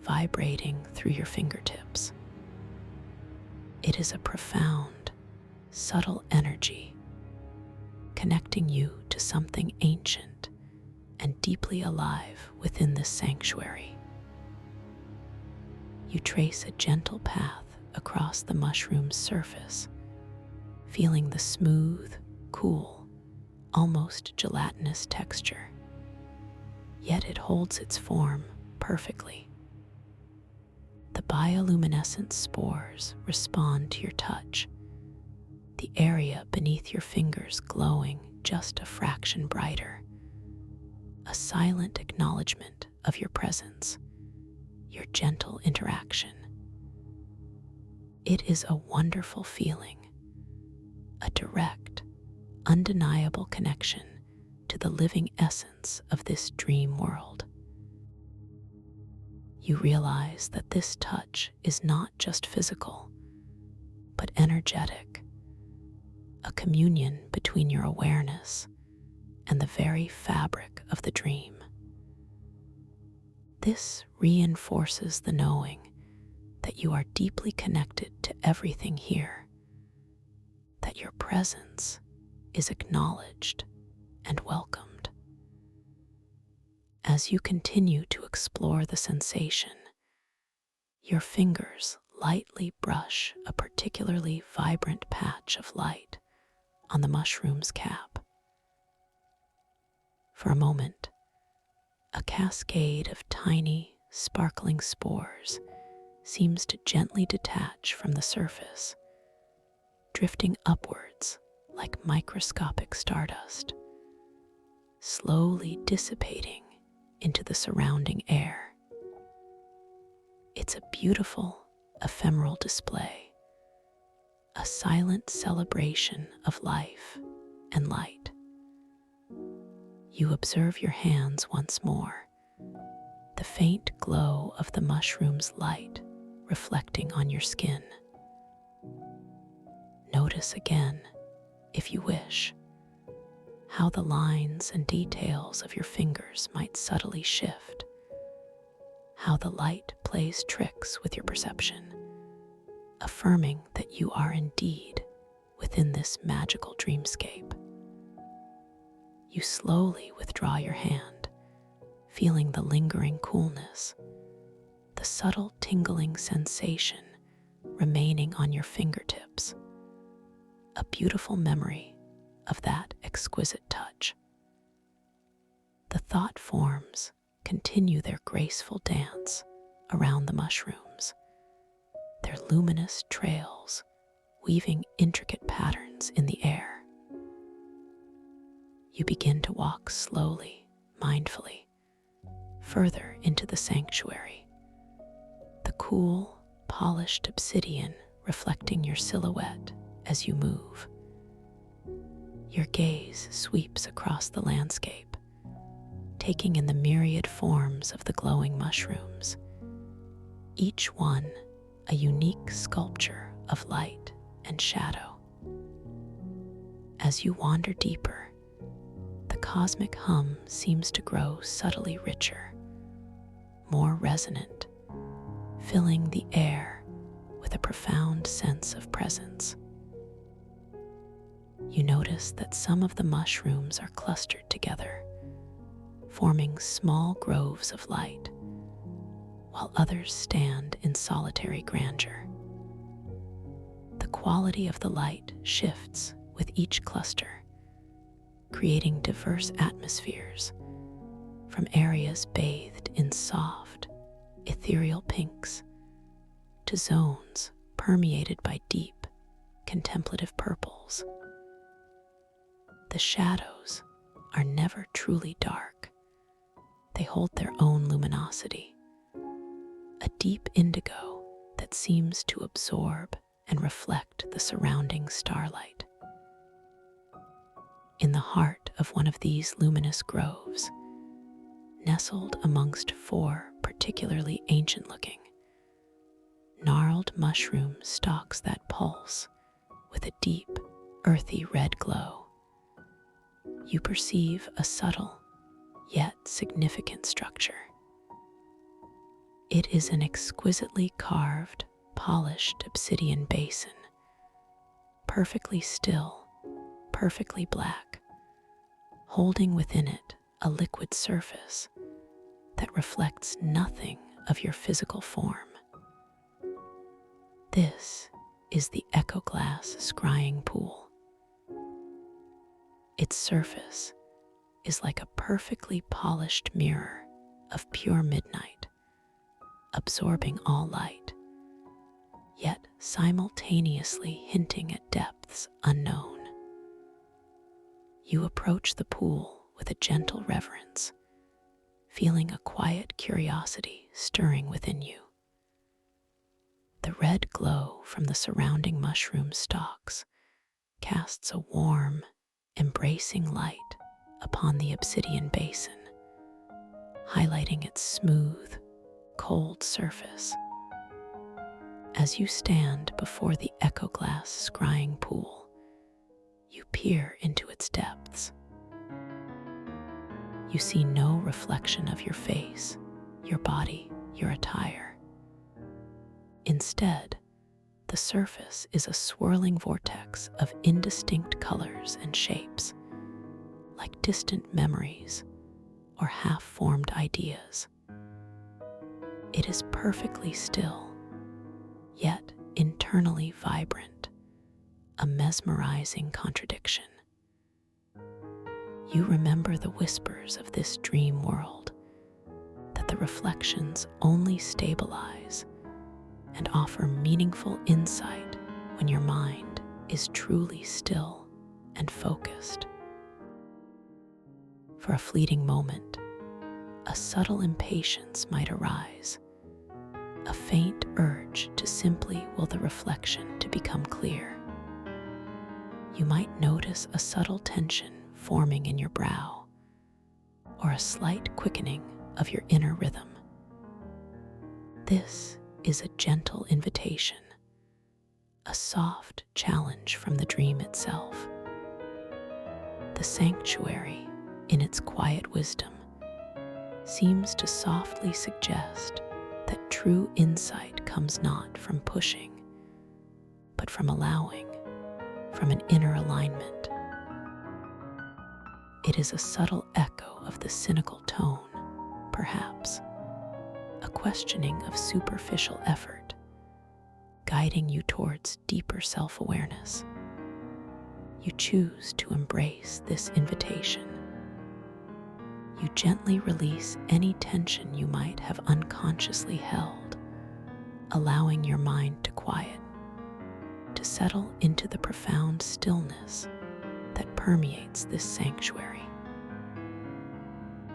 Speaker 1: vibrating through your fingertips. It is a profound, subtle energy, connecting you to something ancient and deeply alive within this sanctuary. You trace a gentle path across the mushroom's surface, feeling the smooth, cool, almost gelatinous texture. Yet it holds its form perfectly. The bioluminescent spores respond to your touch, the area beneath your fingers glowing just a fraction brighter, a silent acknowledgement of your presence, your gentle interaction. It is a wonderful feeling, a direct, undeniable connection to the living essence of this dream world. You realize that this touch is not just physical, but energetic, a communion between your awareness and the very fabric of the dream. This reinforces the knowing that you are deeply connected to everything here, that your presence is acknowledged and welcomed. As you continue to explore the sensation, your fingers lightly brush a particularly vibrant patch of light on the mushroom's cap. For a moment, a cascade of tiny, sparkling spores seems to gently detach from the surface, drifting upwards like microscopic stardust, slowly dissipating into the surrounding air. It's a beautiful, ephemeral display, a silent celebration of life and light. You observe your hands once more, the faint glow of the mushroom's light reflecting on your skin. Notice again, if you wish, how the lines and details of your fingers might subtly shift, how the light plays tricks with your perception, affirming that you are indeed within this magical dreamscape. You slowly withdraw your hand, feeling the lingering coolness, the subtle tingling sensation remaining on your fingertips, a beautiful memory of that exquisite touch. The thought forms continue their graceful dance around the mushrooms, their luminous trails weaving intricate patterns in the air. You begin to walk slowly, mindfully, further into the sanctuary, the cool, polished obsidian reflecting your silhouette as you move. Your gaze sweeps across the landscape, taking in the myriad forms of the glowing mushrooms, each one a unique sculpture of light and shadow. As you wander deeper, the cosmic hum seems to grow subtly richer, more resonant, filling the air with a profound sense of presence. You notice that some of the mushrooms are clustered together, forming small groves of light, while others stand in solitary grandeur. The quality of the light shifts with each cluster, creating diverse atmospheres, from areas bathed in soft, ethereal pinks to zones permeated by deep, contemplative purples. The shadows are never truly dark. They hold their own luminosity, a deep indigo that seems to absorb and reflect the surrounding starlight. In the heart of one of these luminous groves, nestled amongst 4 particularly ancient-looking, gnarled mushroom stalks that pulse with a deep, earthy red glow, you perceive a subtle yet significant structure. It is an exquisitely carved, polished obsidian basin, perfectly still, perfectly black, holding within it a liquid surface that reflects nothing of your physical form. This is the echo glass scrying pool. Its surface is like a perfectly polished mirror of pure midnight, absorbing all light, yet simultaneously hinting at depths unknown. You approach the pool with a gentle reverence, feeling a quiet curiosity stirring within you. The red glow from the surrounding mushroom stalks casts a warm, embracing light upon the obsidian basin, highlighting its smooth, cold surface. As you stand before the echo glass scrying pool, you peer into its depths. You see no reflection of your face, your body, your attire. Instead, the surface is a swirling vortex of indistinct colors and shapes, like distant memories or half-formed ideas. It is perfectly still, yet internally vibrant, a mesmerizing contradiction. You remember the whispers of this dream world, that the reflections only stabilize and offer meaningful insight when your mind is truly still and focused. For a fleeting moment, a subtle impatience might arise, a faint urge to simply will the reflection to become clear. You might notice a subtle tension forming in your brow, or a slight quickening of your inner rhythm. This is a gentle invitation, a soft challenge from the dream itself. The sanctuary, in its quiet wisdom, seems to softly suggest that true insight comes not from pushing, but from allowing, from an inner alignment. It is a subtle echo of the cynical tone, perhaps, a questioning of superficial effort, guiding you towards deeper self-awareness. You choose to embrace this invitation. You gently release any tension you might have unconsciously held, allowing your mind to quiet, to settle into the profound stillness that permeates this sanctuary.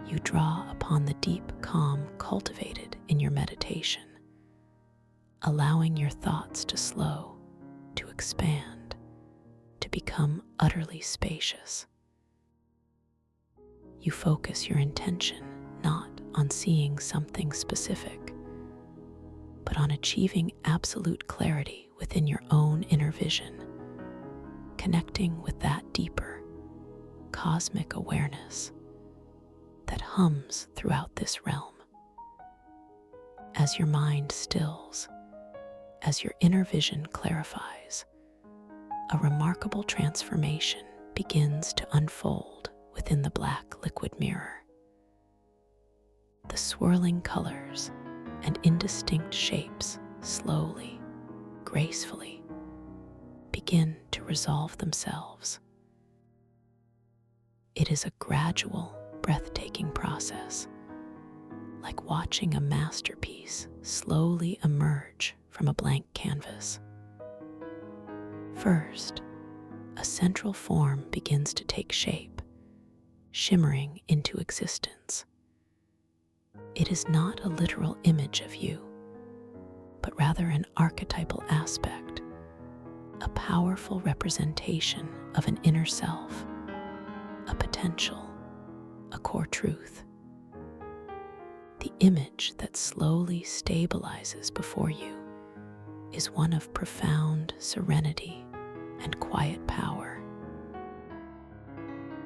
Speaker 1: You draw upon the deep calm cultivated in your meditation, allowing your thoughts to slow, to expand, to become utterly spacious. You focus your intention not on seeing something specific, but on achieving absolute clarity within your own inner vision, connecting with that deeper, cosmic awareness that hums throughout this realm. as your mind stills, as your inner vision clarifies, a remarkable transformation begins to unfold within the black liquid mirror. The swirling colors and indistinct shapes slowly, gracefully, begin to resolve themselves. It is a gradual, breathtaking process, like watching a masterpiece slowly emerge from a blank canvas. First, a central form begins to take shape, shimmering into existence. It is not a literal image of you, but rather an archetypal aspect, a powerful representation of an inner self, a potential, a core truth. The image that slowly stabilizes before you is one of profound serenity and quiet power.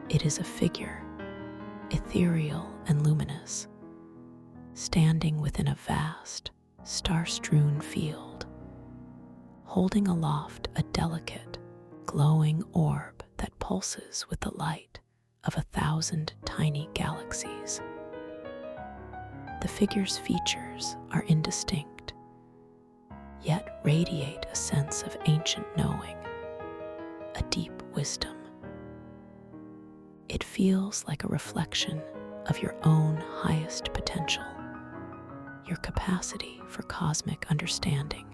Speaker 1: It is a figure, ethereal and luminous, standing within a vast, star-strewn field, holding aloft a delicate, glowing orb that pulses with the light of 1,000 tiny galaxies. The figure's features are indistinct, yet radiate a sense of ancient knowing, a deep wisdom. It feels like a reflection of your own highest potential, your capacity for cosmic understanding,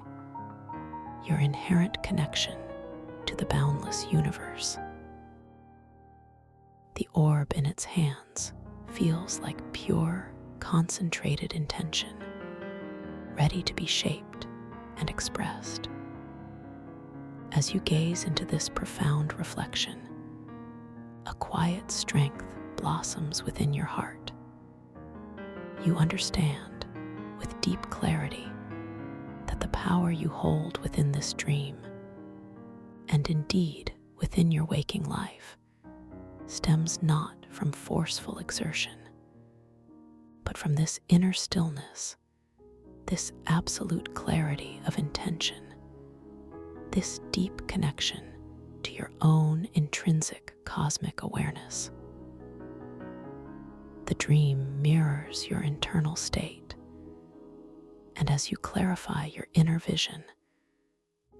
Speaker 1: your inherent connection to the boundless universe. The orb in its hands feels like pure, concentrated intention, ready to be shaped and expressed. As you gaze into this profound reflection, a quiet strength blossoms within your heart. You understand, with deep clarity, that the power you hold within this dream, and indeed within your waking life, stems not from forceful exertion, but from this inner stillness, this absolute clarity of intention, this deep connection to your own intrinsic cosmic awareness. The dream mirrors your internal state, and as you clarify your inner vision,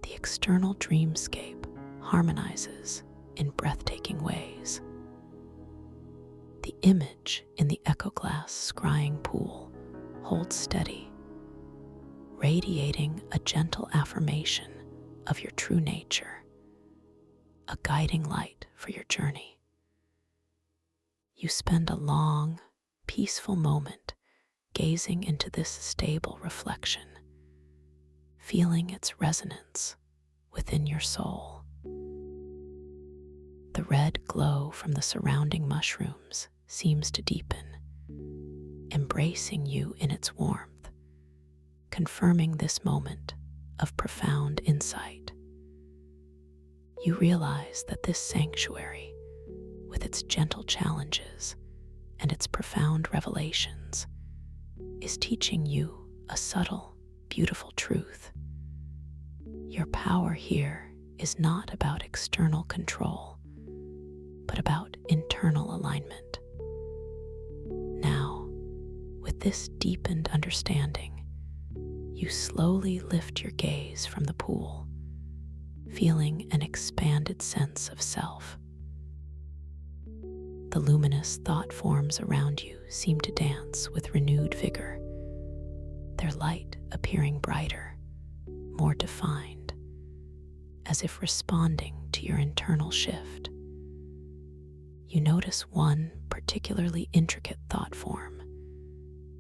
Speaker 1: the external dreamscape harmonizes in breathtaking ways. The image in the echo-glass scrying pool holds steady, radiating a gentle affirmation of your true nature, a guiding light for your journey. You spend a long, peaceful moment gazing into this stable reflection, feeling its resonance within your soul. The red glow from the surrounding mushrooms seems to deepen, embracing you in its warmth, confirming this moment of profound insight. You realize that this sanctuary, with its gentle challenges and its profound revelations, is teaching you a subtle, beautiful truth. Your power here is not about external control, but about internal alignment. Now, with this deepened understanding, you slowly lift your gaze from the pool, feeling an expanded sense of self. The luminous thought forms around you seem to dance with renewed vigor, their light appearing brighter, more defined, as if responding to your internal shift. You notice one particularly intricate thought form,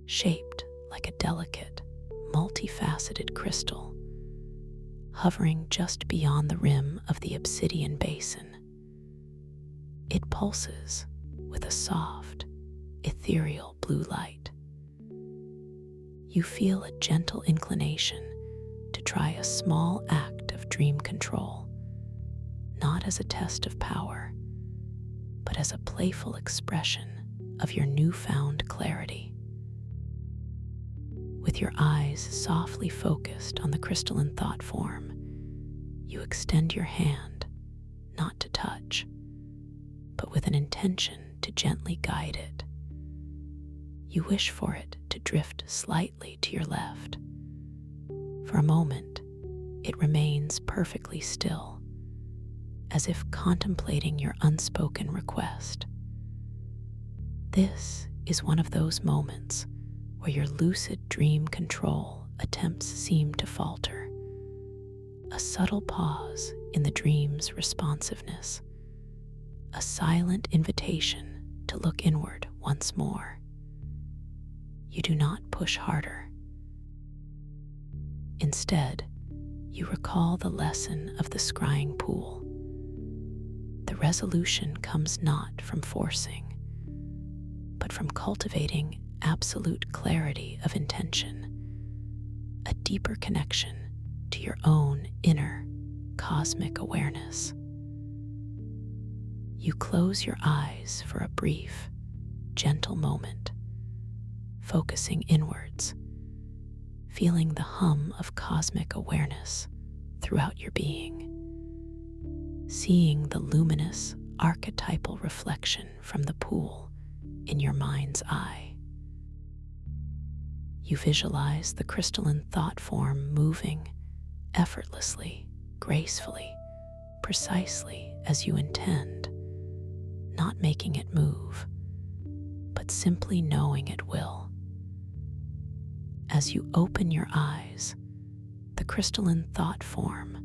Speaker 1: shaped like a delicate, multifaceted crystal, hovering just beyond the rim of the obsidian basin. It pulses with a soft, ethereal blue light. You feel a gentle inclination to try a small act of dream control, not as a test of power, but as a playful expression of your newfound clarity. With your eyes softly focused on the crystalline thought form, you extend your hand, not to touch, but with an intention to gently guide it. You wish for it to drift slightly to your left. For a moment, it remains perfectly still, as if contemplating your unspoken request. This is one of those moments where your lucid dream control attempts seem to falter. A subtle pause in the dream's responsiveness, a silent invitation to look inward once more. You do not push harder. Instead, you recall the lesson of the scrying pool. The resolution comes not from forcing, but from cultivating absolute clarity of intention, a deeper connection to your own inner cosmic awareness. You close your eyes for a brief, gentle moment, focusing inwards, feeling the hum of cosmic awareness throughout your being, seeing the luminous archetypal reflection from the pool in your mind's eye. You visualize the crystalline thought form moving effortlessly, gracefully, precisely as you intend, not making it move, but simply knowing it will. As you open your eyes, the crystalline thought form,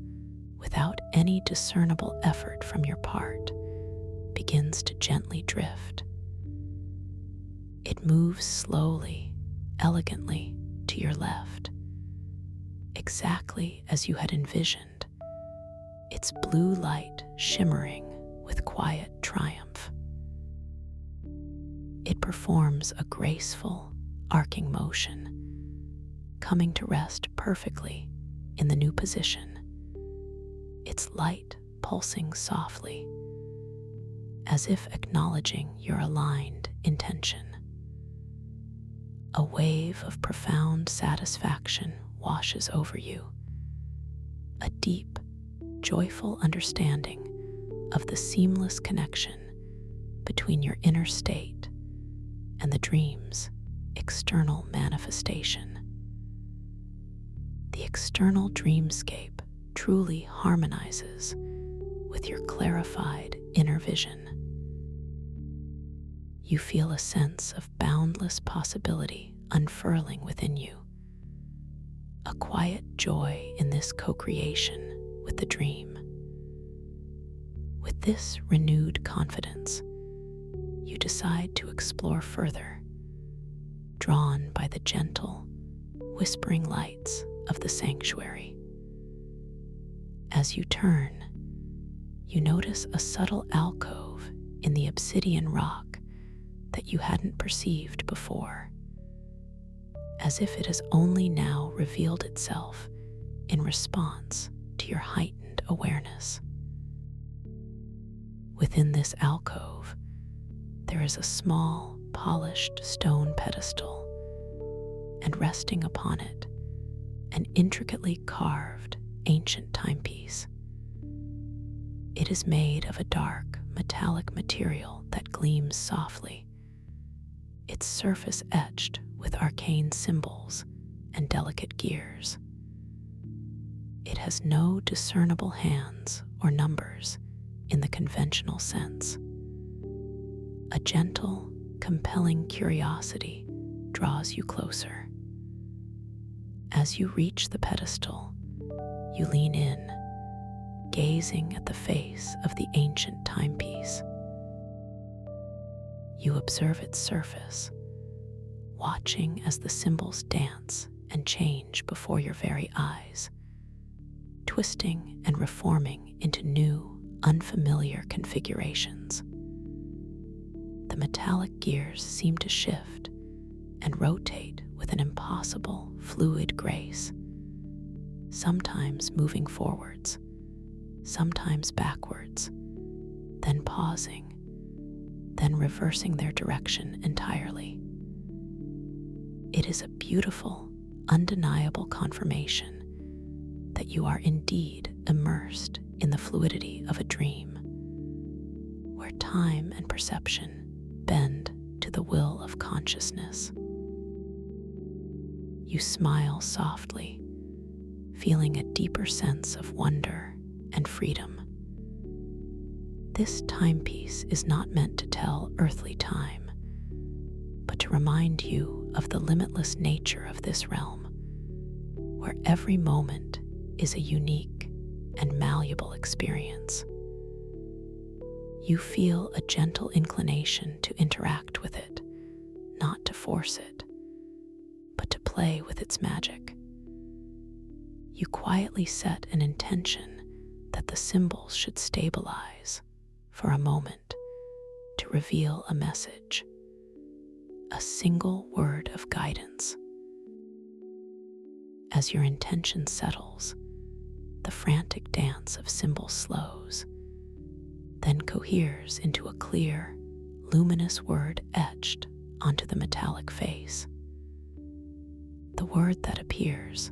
Speaker 1: without any discernible effort from your part, begins to gently drift. It moves slowly, elegantly to your left, exactly as you had envisioned, its blue light shimmering with quiet triumph. It performs a graceful, arcing motion, coming to rest perfectly in the new position, its light pulsing softly, as if acknowledging your aligned intention. A wave of profound satisfaction washes over you, a deep, joyful understanding of the seamless connection between your inner state and the dream's external manifestation. The external dreamscape truly harmonizes with your clarified inner vision. You feel a sense of boundless possibility unfurling within you, a quiet joy in this co-creation with the dream. With this renewed confidence, you decide to explore further, drawn by the gentle, whispering lights of the sanctuary. As you turn, you notice a subtle alcove in the obsidian rock that you hadn't perceived before, as if it has only now revealed itself in response to your heightened awareness. Within this alcove, there is a small, polished stone pedestal, and resting upon it, an intricately carved ancient timepiece. It is made of a dark, metallic material that gleams softly, its surface etched with arcane symbols and delicate gears. It has no discernible hands or numbers in the conventional sense. A gentle, compelling curiosity draws you closer. As you reach the pedestal, you lean in, gazing at the face of the ancient timepiece. You observe its surface, watching as the symbols dance and change before your very eyes, twisting and reforming into new, unfamiliar configurations. The metallic gears seem to shift and rotate with an impossible, fluid grace, sometimes moving forwards, sometimes backwards, then pausing, then reversing their direction entirely. It is a beautiful, undeniable confirmation that you are indeed immersed in the fluidity of a dream, where time and perception bend to the will of consciousness. You smile softly, feeling a deeper sense of wonder and freedom. This timepiece is not meant to tell earthly time, but to remind you of the limitless nature of this realm, where every moment is a unique and malleable experience. You feel a gentle inclination to interact with it, not to force it, but to play with its magic. You quietly set an intention that the symbols should stabilize for a moment to reveal a message, a single word of guidance. As your intention settles, the frantic dance of symbols slows, then coheres into a clear, luminous word etched onto the metallic face. The word that appears,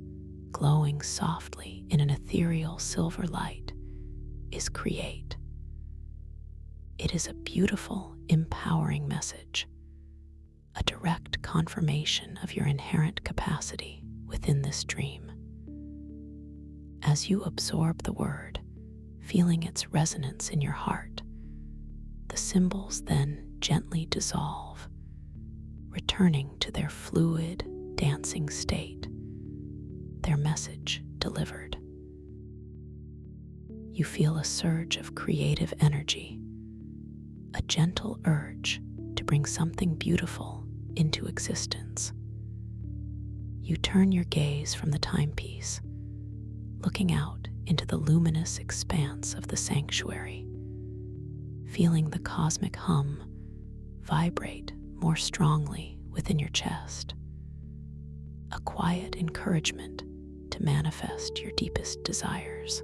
Speaker 1: glowing softly in an ethereal silver light, is create. It is a beautiful, empowering message, a direct confirmation of your inherent capacity within this dream. As you absorb the word, feeling its resonance in your heart, the symbols then gently dissolve, returning to their fluid, dancing state, their message delivered. You feel a surge of creative energy, a gentle urge to bring something beautiful into existence. You turn your gaze from the timepiece, looking out into the luminous expanse of the sanctuary, feeling the cosmic hum vibrate more strongly within your chest, a quiet encouragement to manifest your deepest desires.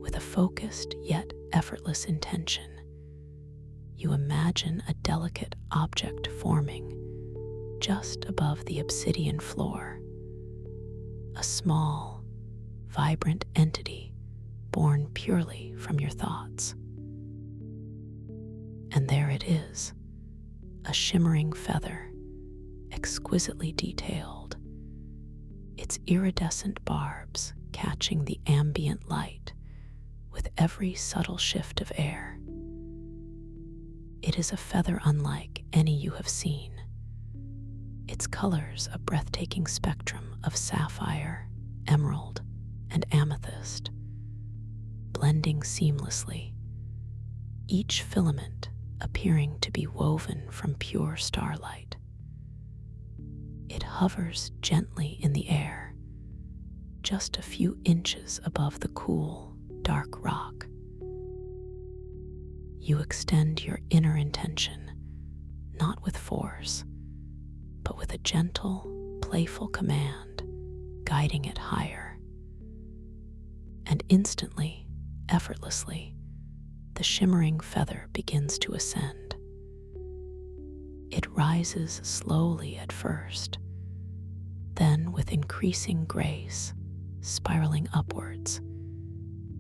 Speaker 1: With a focused yet effortless intention, you imagine a delicate object forming just above the obsidian floor, a small, vibrant entity born purely from your thoughts. And there it is, a shimmering feather, exquisitely detailed, its iridescent barbs catching the ambient light with every subtle shift of air. It is a feather unlike any you have seen, its colors a breathtaking spectrum of sapphire, emerald, and amethyst, blending seamlessly, each filament appearing to be woven from pure starlight. It hovers gently in the air, just a few inches above the cool, dark rock. You extend your inner intention, not with force, but with a gentle, playful command, guiding it higher. And instantly, effortlessly, the shimmering feather begins to ascend. It rises slowly at first, then with increasing grace, spiraling upwards,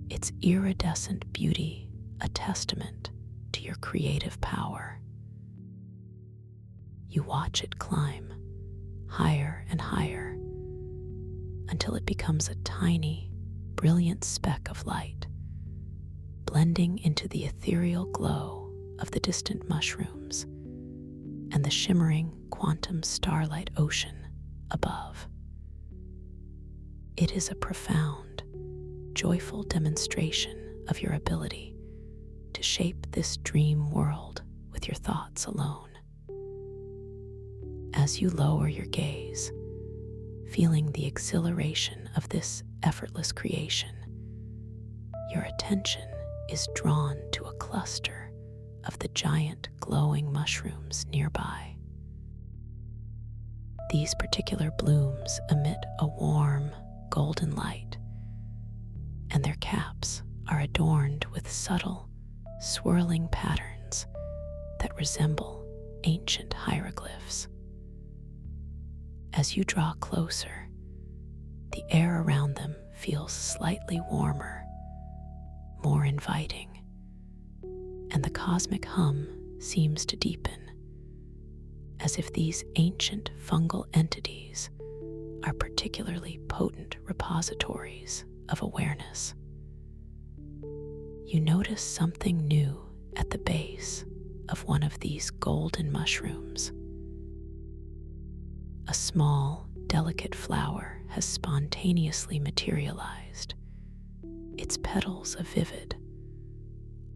Speaker 1: its iridescent beauty a testament to your creative power. You watch it climb higher and higher until it becomes a tiny, brilliant speck of light, blending into the ethereal glow of the distant mushrooms and the shimmering quantum starlight ocean above. It is a profound, joyful demonstration of your ability to shape this dream world with your thoughts alone. As you lower your gaze, feeling the exhilaration of this effortless creation, your attention is drawn to a cluster of the giant glowing mushrooms nearby. These particular blooms emit a warm, golden light, and their caps are adorned with subtle, swirling patterns that resemble ancient hieroglyphs. As you draw closer, the air around them feels slightly warmer, more inviting, and the cosmic hum seems to deepen, as if these ancient fungal entities are particularly potent repositories of awareness. You notice something new at the base of one of these golden mushrooms. A small, delicate flower has spontaneously materialized, its petals a vivid,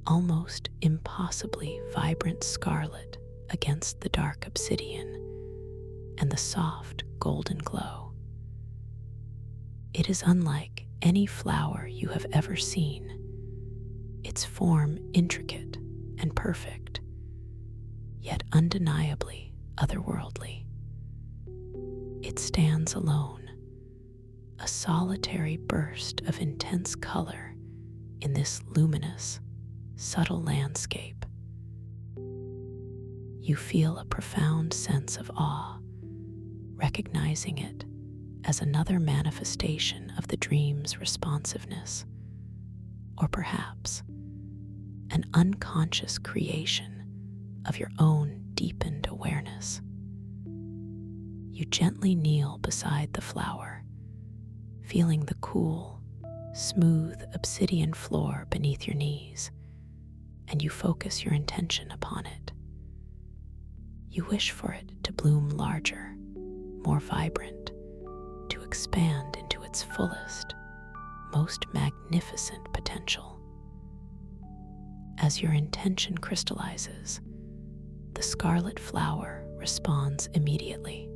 Speaker 1: almost impossibly vibrant scarlet against the dark obsidian and the soft golden glow. It is unlike any flower you have ever seen, its form intricate and perfect, yet undeniably otherworldly. It stands alone, a solitary burst of intense color in this luminous, subtle landscape. You feel a profound sense of awe, recognizing it as another manifestation of the dream's responsiveness, or perhaps an unconscious creation of your own deepened awareness. You gently kneel beside the flower, feeling the cool, smooth obsidian floor beneath your knees, and you focus your intention upon it. You wish for it to bloom larger, more vibrant, to expand into its fullest, most magnificent potential. As your intention crystallizes, the scarlet flower responds immediately.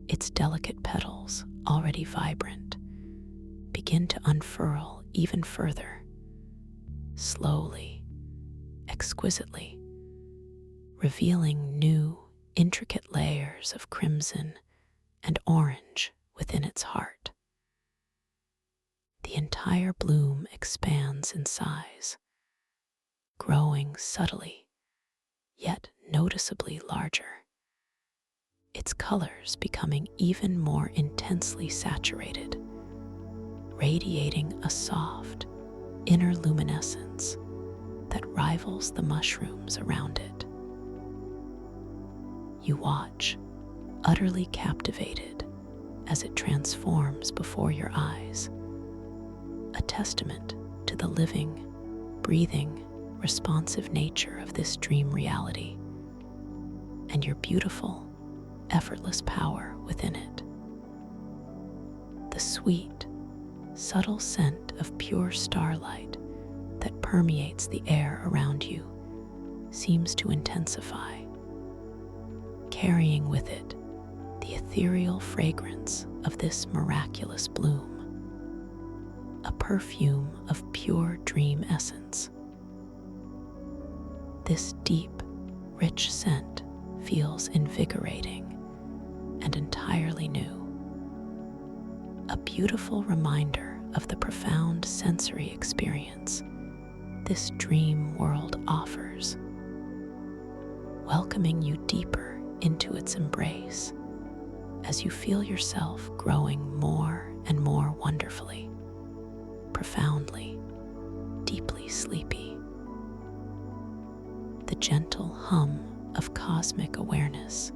Speaker 1: Its delicate petals, already vibrant, begin to unfurl even further, slowly, exquisitely, revealing new, intricate layers of crimson and orange within its heart. The entire bloom expands in size, growing subtly, yet noticeably larger, its colors becoming even more intensely saturated, radiating a soft, inner luminescence that rivals the mushrooms around it. You watch, utterly captivated, as it transforms before your eyes, a testament to the living, breathing, responsive nature of this dream reality, and your beautiful, effortless power within it. The sweet, subtle scent of pure starlight that permeates the air around you seems to intensify, carrying with it the ethereal fragrance of this miraculous bloom, a perfume of pure dream essence. This deep, rich scent feels invigorating and entirely new, a beautiful reminder of the profound sensory experience this dream world offers, welcoming you deeper into its embrace as you feel yourself growing more and more wonderfully, profoundly, deeply sleepy. The gentle hum of cosmic awareness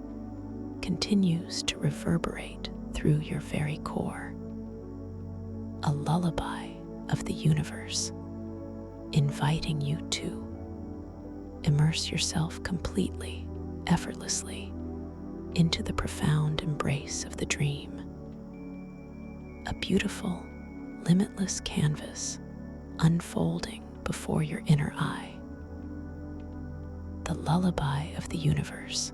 Speaker 1: continues to reverberate through your very core, a lullaby of the universe, inviting you to immerse yourself completely, effortlessly, into the profound embrace of the dream. A beautiful, limitless canvas unfolding before your inner eye. The lullaby of the universe,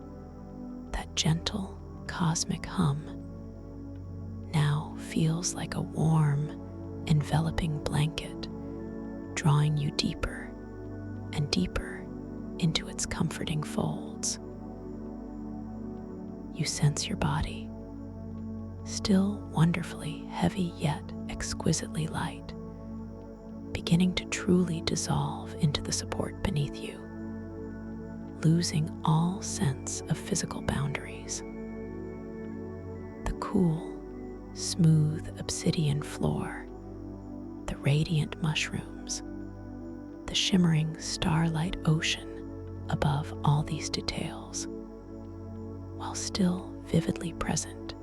Speaker 1: that gentle, cosmic hum, now feels like a warm, enveloping blanket, drawing you deeper and deeper into its comforting folds. You sense your body, still wonderfully heavy yet exquisitely light, beginning to truly dissolve into the support beneath you, losing all sense of physical boundaries. cool, smooth obsidian floor, the radiant mushrooms, the shimmering starlight ocean above all these details, while still vividly present,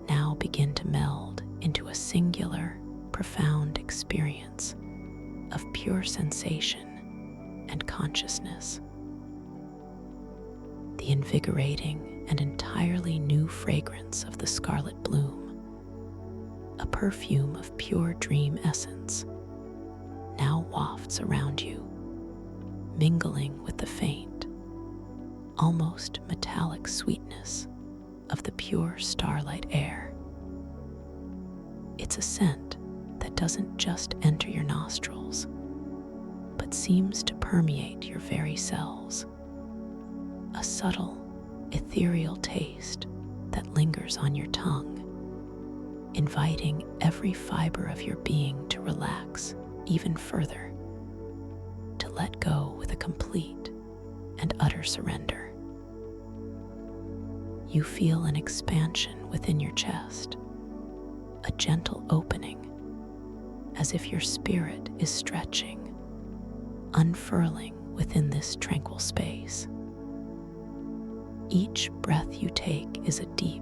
Speaker 1: now begin to meld into a singular, profound experience of pure sensation and consciousness. The invigorating and entirely new fragrance of the scarlet bloom, a perfume of pure dream essence, now wafts around you, mingling with the faint, almost metallic sweetness of the pure starlight air. It's a scent that doesn't just enter your nostrils, but seems to permeate your very cells. A subtle, ethereal taste that lingers on your tongue, inviting every fiber of your being to relax even further, to let go with a complete and utter surrender. You feel an expansion within your chest, a gentle opening, as if your spirit is stretching, unfurling within this tranquil space. Each breath you take is a deep,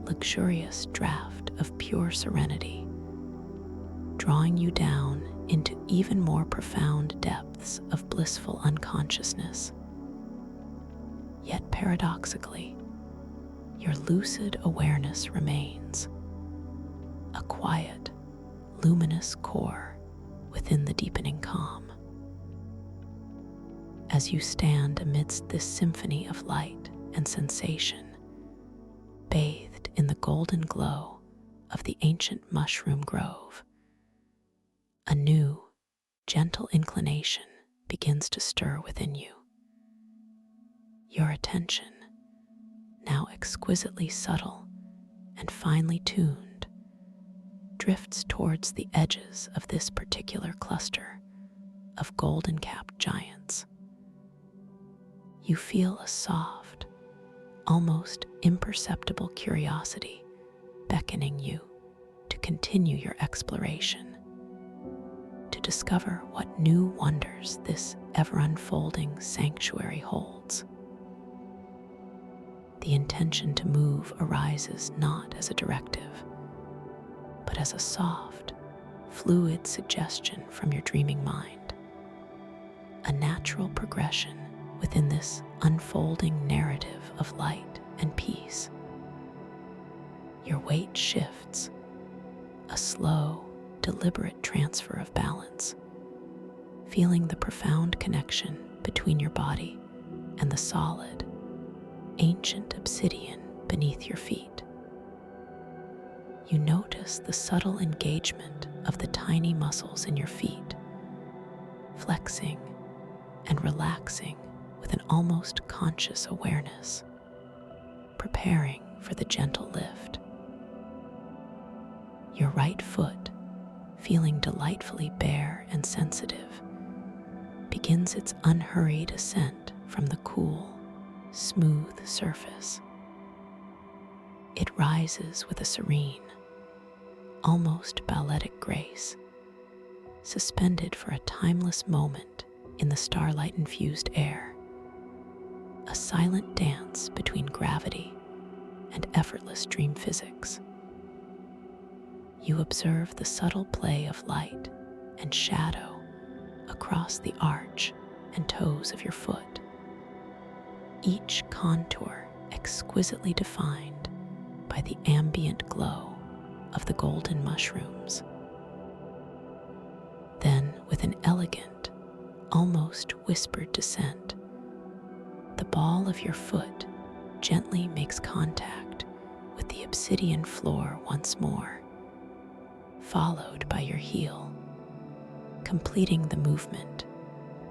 Speaker 1: luxurious draught of pure serenity, drawing you down into even more profound depths of blissful unconsciousness. Yet paradoxically, your lucid awareness remains, a quiet, luminous core within the deepening calm. As you stand amidst this symphony of light and sensation, bathed in the golden glow of the ancient mushroom grove, a new, gentle inclination begins to stir within you. Your attention, now exquisitely subtle and finely tuned, drifts towards the edges of this particular cluster of golden-capped giants. You feel a soft, almost imperceptible curiosity beckoning you to continue your exploration, to discover what new wonders this ever-unfolding sanctuary holds. The intention to move arises not as a directive, but as a soft, fluid suggestion from your dreaming mind, a natural progression within this unfolding narrative of light and peace. Your weight shifts, a slow, deliberate transfer of balance, feeling the profound connection between your body and the solid, ancient obsidian beneath your feet. You notice the subtle engagement of the tiny muscles in your feet, flexing and relaxing with an almost conscious awareness, preparing for the gentle lift. Your right foot, feeling delightfully bare and sensitive, begins its unhurried ascent from the cool, smooth surface. It rises with a serene, almost balletic grace, suspended for a timeless moment in the starlight-infused air, a silent dance between gravity and effortless dream physics. You observe the subtle play of light and shadow across the arch and toes of your foot, each contour exquisitely defined by the ambient glow of the golden mushrooms. Then, with an elegant, almost whispered descent, the ball of your foot gently makes contact with the obsidian floor once more, followed by your heel, completing the movement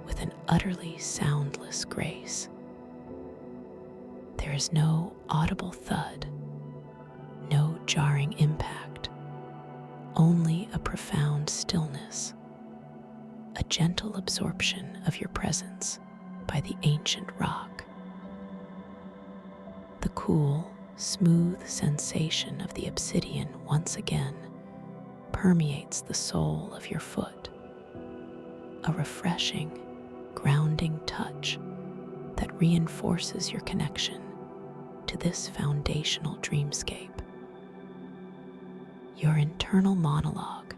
Speaker 1: with an utterly soundless grace. There is no audible thud, no jarring impact, only a profound stillness, a gentle absorption of your presence by the ancient rock. The cool, smooth sensation of the obsidian once again permeates the sole of your foot, a refreshing, grounding touch that reinforces your connection to this foundational dreamscape. Your internal monologue,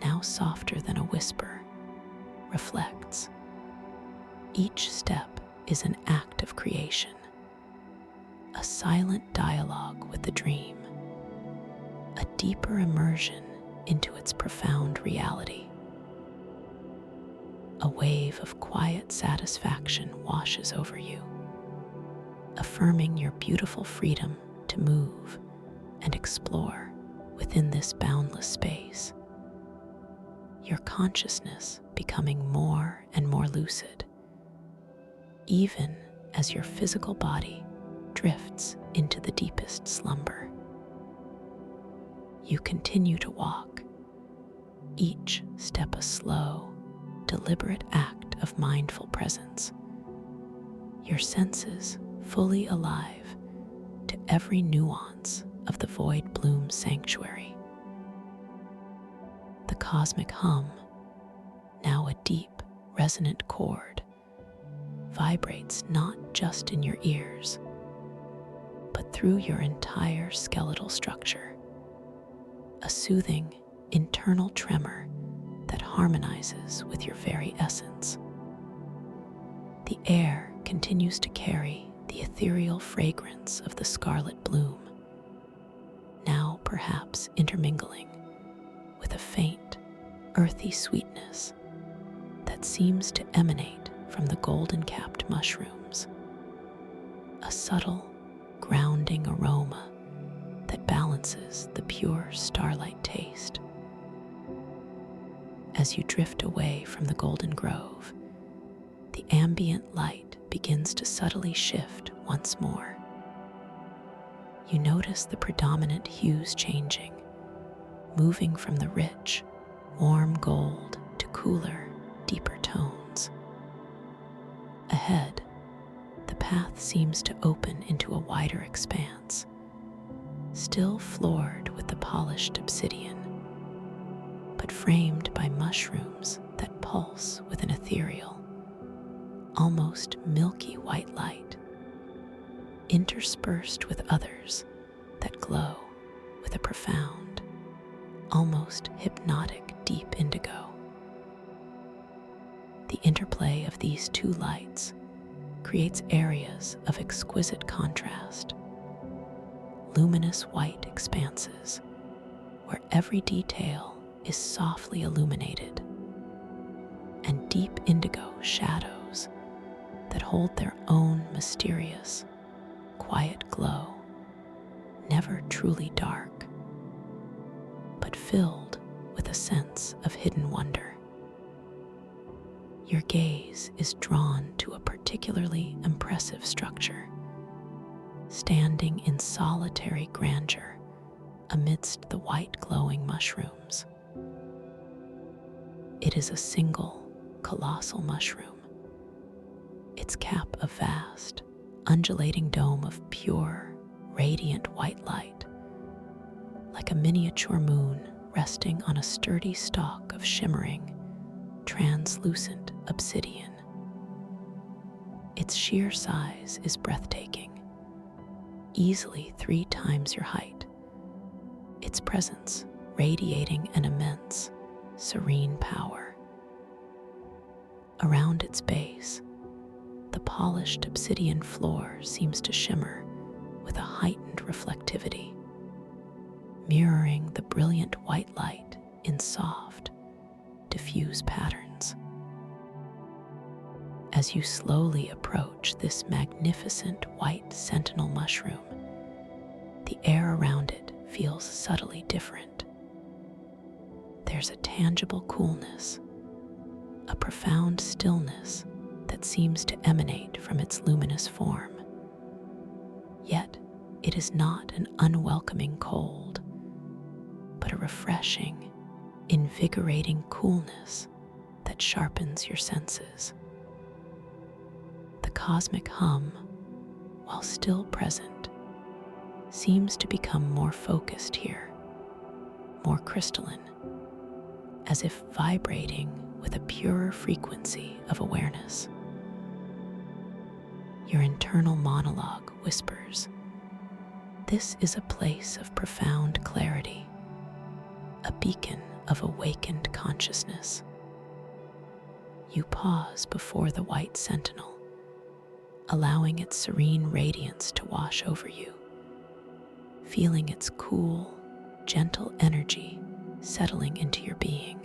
Speaker 1: now softer than a whisper, reflects. Each step is an act of creation, a silent dialogue with the dream, a deeper immersion into its profound reality. A wave of quiet satisfaction washes over you, affirming your beautiful freedom to move and explore within this boundless space. Your consciousness becoming more and more lucid, even as your physical body drifts into the deepest slumber. You continue to walk, each step a slow, deliberate act of mindful presence, your senses fully alive to every nuance of the void bloom sanctuary. The cosmic hum, now a deep, resonant chord, vibrates not just in your ears, but through your entire skeletal structure, a soothing internal tremor that harmonizes with your very essence. The air continues to carry the ethereal fragrance of the scarlet bloom, now perhaps intermingling with a faint, earthy sweetness that seems to emanate from the golden-capped mushrooms, a subtle, grounding aroma that balances the pure starlight taste. As you drift away from the golden grove, the ambient light begins to subtly shift once more. You notice the predominant hues changing, moving from the rich, warm gold to cooler, deeper tones. Ahead, the path seems to open into a wider expanse, still floored with the polished obsidian, but framed by mushrooms that pulse with an ethereal, almost milky white light, interspersed with others that glow with a profound, almost hypnotic deep indigo. The interplay of these two lights creates areas of exquisite contrast, luminous white expanses where every detail is softly illuminated, and deep indigo shadows that hold their own mysterious, quiet glow, never truly dark, but filled with a sense of hidden wonder. Your gaze is drawn to a particularly impressive structure, standing in solitary grandeur amidst the white glowing mushrooms. It is a single, colossal mushroom, its cap a vast, undulating dome of pure, radiant white light, like a miniature moon resting on a sturdy stalk of shimmering, translucent obsidian. Its sheer size is breathtaking, easily 3 times your height, its presence radiating an immense, serene power. Around its base, the polished obsidian floor seems to shimmer with a heightened reflectivity, mirroring the brilliant white light in soft, diffuse patterns. As you slowly approach this magnificent white sentinel mushroom, the air around it feels subtly different. There's a tangible coolness, a profound stillness that seems to emanate from its luminous form. Yet, it is not an unwelcoming cold, but a refreshing, invigorating coolness that sharpens your senses. The cosmic hum, while still present, seems to become more focused here, more crystalline, as if vibrating with a purer frequency of awareness. Your internal monologue whispers, "This is a place of profound clarity, a beacon of awakened consciousness." You pause before the white sentinel, allowing its serene radiance to wash over you, feeling its cool, gentle energy settling into your being.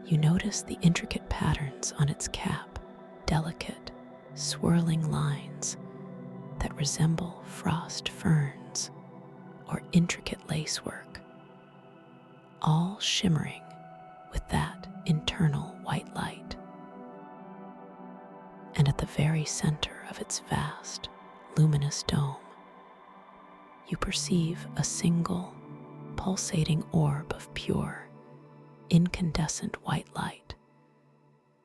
Speaker 1: You notice the intricate patterns on its cap, delicate, swirling lines that resemble frost ferns or intricate lacework, all shimmering with that internal white light. And at the very center of its vast, luminous dome, you perceive a single, pulsating orb of pure, incandescent white light,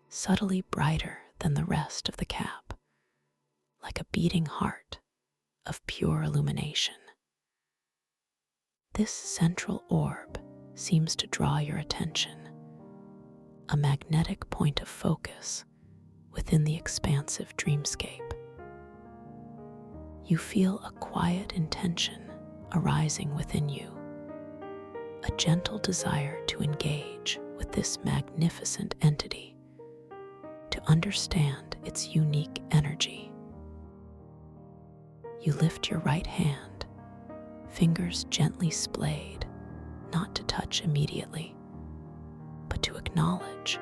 Speaker 1: subtly brighter than the rest of the cap, like a beating heart of pure illumination. This central orb seems to draw your attention, a magnetic point of focus within the expansive dreamscape. You feel a quiet intention arising within you, a gentle desire to engage with this magnificent entity, to understand its unique energy. You lift your right hand, fingers gently splayed, not to touch immediately, but to acknowledge,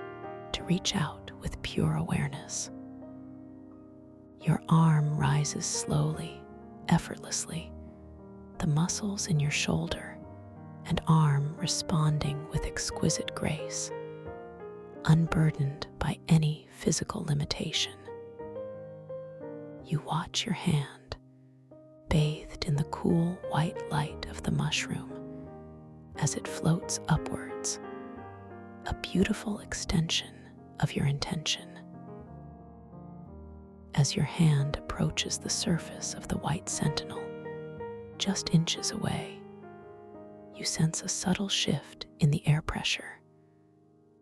Speaker 1: to reach out with pure awareness. Your arm rises slowly, effortlessly, the muscles in your shoulder and arm responding with exquisite grace, unburdened by any physical limitation. You watch your hand, bathed in the cool white light of the mushroom, as it floats upwards, a beautiful extension of your intention. As your hand approaches the surface of the white sentinel, just inches away, you sense a subtle shift in the air pressure,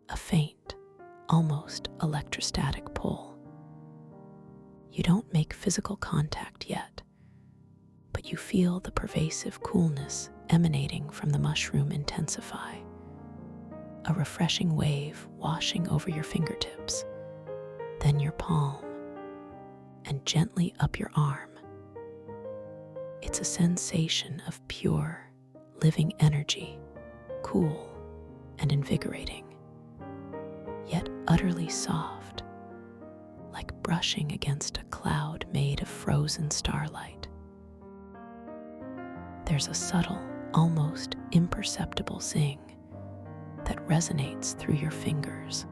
Speaker 1: a faint, almost electrostatic pull. You don't make physical contact yet, but you feel the pervasive coolness emanating from the mushroom intensify, a refreshing wave washing over your fingertips, then your palm, and gently up your arm. It's a sensation of pure, living energy, cool and invigorating, yet utterly soft, like brushing against a cloud made of frozen starlight. There's a subtle, almost imperceptible zing that resonates through your fingers,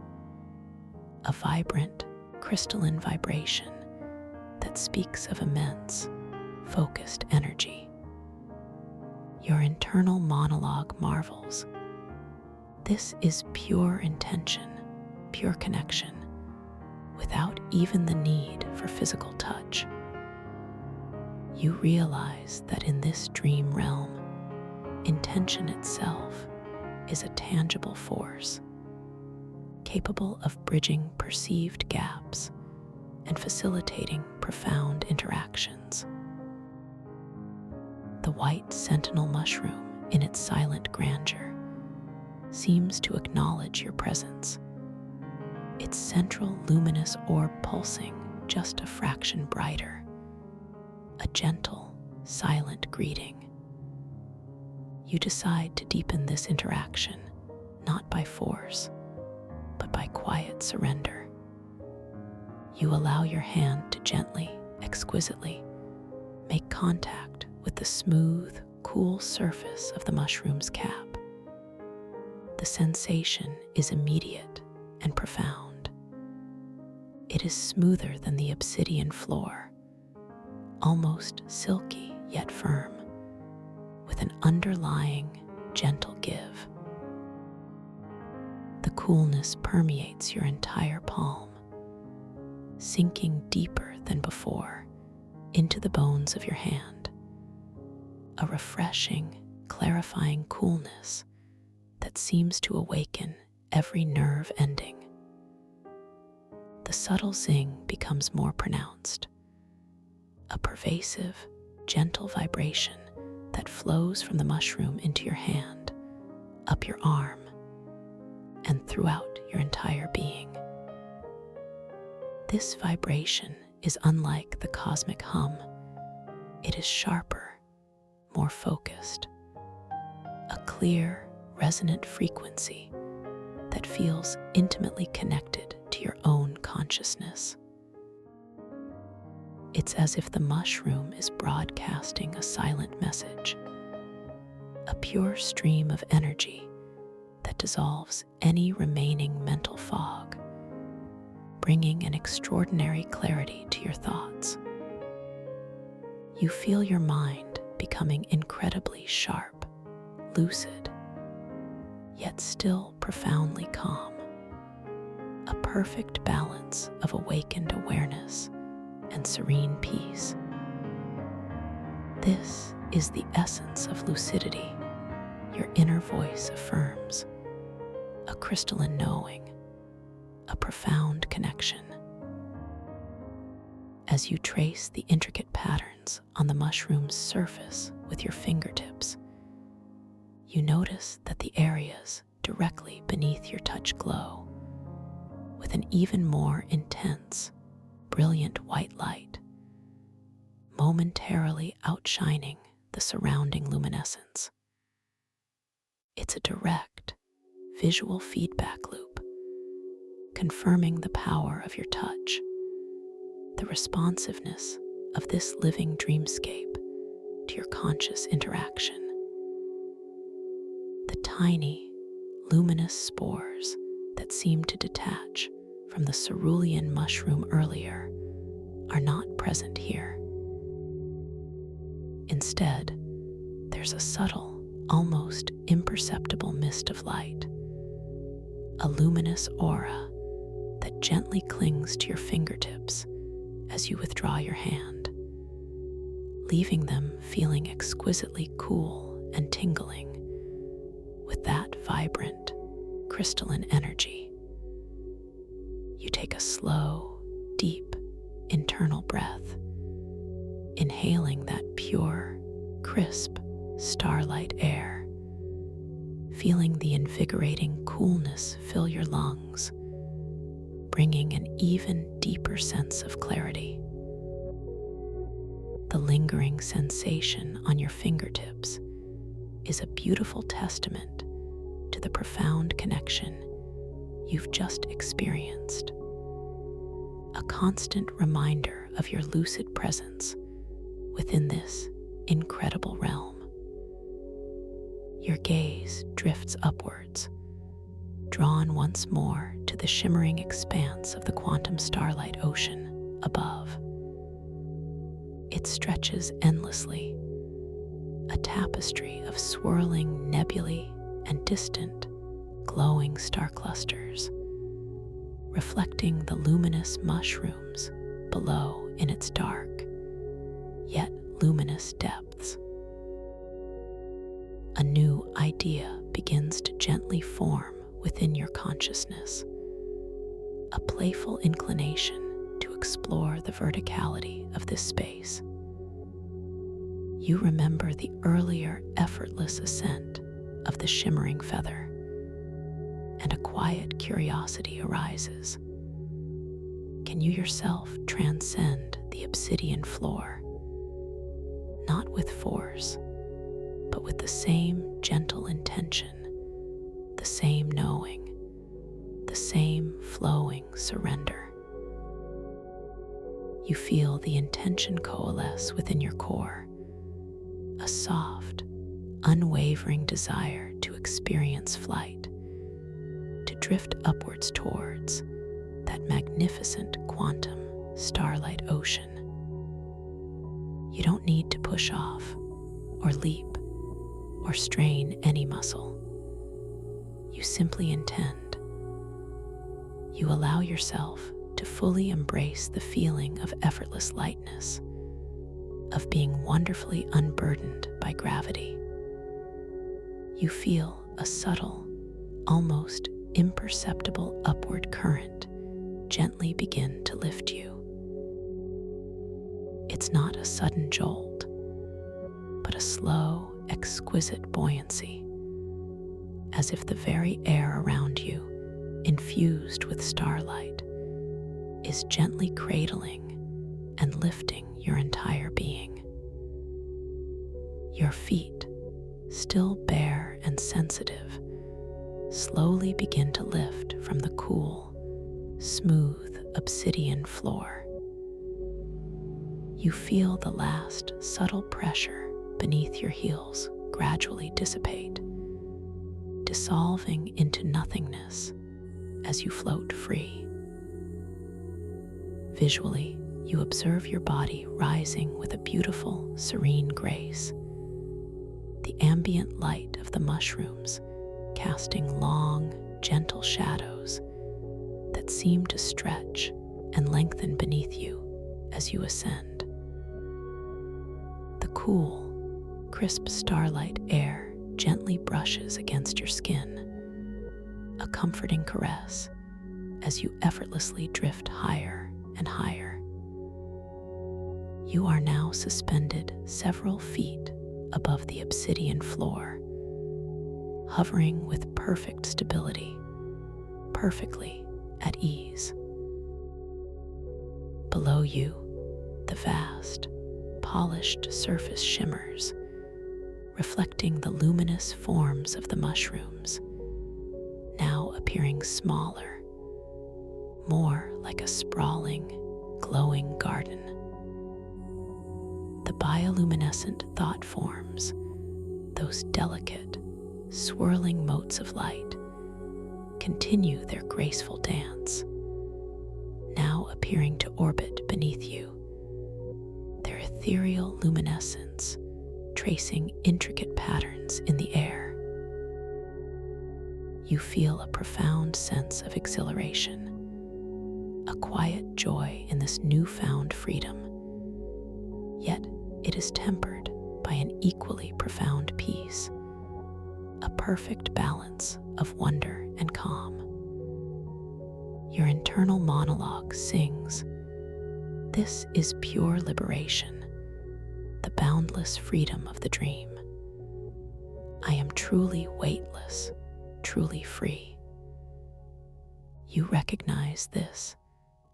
Speaker 1: a vibrant, crystalline vibration that speaks of immense, focused energy. Your internal monologue marvels. This is pure intention, pure connection, without even the need for physical touch. You realize that in this dream realm, intention itself is a tangible force, capable of bridging perceived gaps and facilitating profound interactions. The white sentinel mushroom, in its silent grandeur, seems to acknowledge your presence, its central luminous orb pulsing just a fraction brighter, a gentle, silent greeting. You decide to deepen this interaction, not by force, but by quiet surrender. You allow your hand to gently, exquisitely, make contact with the smooth, cool surface of the mushroom's cap. The sensation is immediate and profound. It is smoother than the obsidian floor, almost silky yet firm, with an underlying, gentle give. The coolness permeates your entire palm, sinking deeper than before into the bones of your hand. a refreshing, clarifying coolness that seems to awaken every nerve ending. The subtle zing becomes more pronounced, a pervasive, gentle vibration that flows from the mushroom into your hand, up your arm, and throughout your entire being. This vibration is unlike the cosmic hum. It is sharper, more focused, a clear, resonant frequency that feels intimately connected to your own consciousness. It's as if the mushroom is broadcasting a silent message, a pure stream of energy that dissolves any remaining mental fog, bringing an extraordinary clarity to your thoughts. You feel your mind becoming incredibly sharp, lucid, yet still profoundly calm, a perfect balance of awakened awareness and serene peace. This is the essence of lucidity, your inner voice affirms, a crystalline knowing, a profound connection. As you trace the intricate patterns on the mushroom's surface with your fingertips, you notice that the areas directly beneath your touch glow with an even more intense, brilliant white light, momentarily outshining the surrounding luminescence. It's a direct, visual feedback loop, confirming the power of your touch, the responsiveness of this living dreamscape to your conscious interaction. The tiny, luminous spores that seem to detach from the cerulean mushroom earlier are not present here. Instead, there's a subtle, almost imperceptible mist of light, a luminous aura that gently clings to your fingertips as you withdraw your hand, leaving them feeling exquisitely cool and tingling with that vibrant, crystalline energy. You take a slow, deep, internal breath, inhaling that pure, crisp, starlight air, feeling the invigorating coolness fill your lungs, bringing an even deeper sense of clarity. The lingering sensation on your fingertips is a beautiful testament to the profound connection you've just experienced, a constant reminder of your lucid presence within this incredible realm. Your gaze drifts upwards, drawn once more to the shimmering expanse of the quantum starlight ocean above. It stretches endlessly, a tapestry of swirling nebulae and distant, glowing star clusters, reflecting the luminous mushrooms below in its dark, yet luminous depths. A new idea begins to gently form within your consciousness, a playful inclination to explore the verticality of this space. You remember the earlier effortless ascent of the shimmering feather, and a quiet curiosity arises. Can you yourself transcend the obsidian floor, not with force, but with the same gentle intention, the same knowing, the same flowing surrender? You feel the intention coalesce within your core, a soft, unwavering desire to experience flight, to drift upwards towards that magnificent quantum starlight ocean. You don't need to push off, or leap, or strain any muscle. You simply intend. You allow yourself to fully embrace the feeling of effortless lightness, of being wonderfully unburdened by gravity. You feel a subtle, almost imperceptible upward current gently begin to lift you. It's not a sudden jolt, but a slow, exquisite buoyancy, as if the very air around you, infused with starlight, is gently cradling and lifting your entire being. Your feet, still bare and sensitive, slowly begin to lift from the cool, smooth obsidian floor. You feel the last subtle pressure beneath your heels gradually dissipate, dissolving into nothingness as you float free. Visually, you observe your body rising with a beautiful, serene grace. The ambient light of the mushrooms casting long, gentle shadows that seem to stretch and lengthen beneath you as you ascend. The cool, crisp starlight air gently brushes against your skin, a comforting caress as you effortlessly drift higher and higher. You are now suspended several feet above the obsidian floor, hovering with perfect stability, perfectly at ease. Below you, the vast, polished surface shimmers, reflecting the luminous forms of the mushrooms, now appearing smaller, more like a sprawling, glowing garden. The bioluminescent thought forms, those delicate, swirling motes of light, continue their graceful dance, now appearing to orbit beneath you, their ethereal luminescence tracing intricate patterns in the air. You feel a profound sense of exhilaration, a quiet joy in this newfound freedom, yet it is tempered by an equally profound peace, a perfect balance of wonder and calm. Your internal monologue sings, "This is pure liberation, the boundless freedom of the dream. I am truly weightless, truly free." You recognize this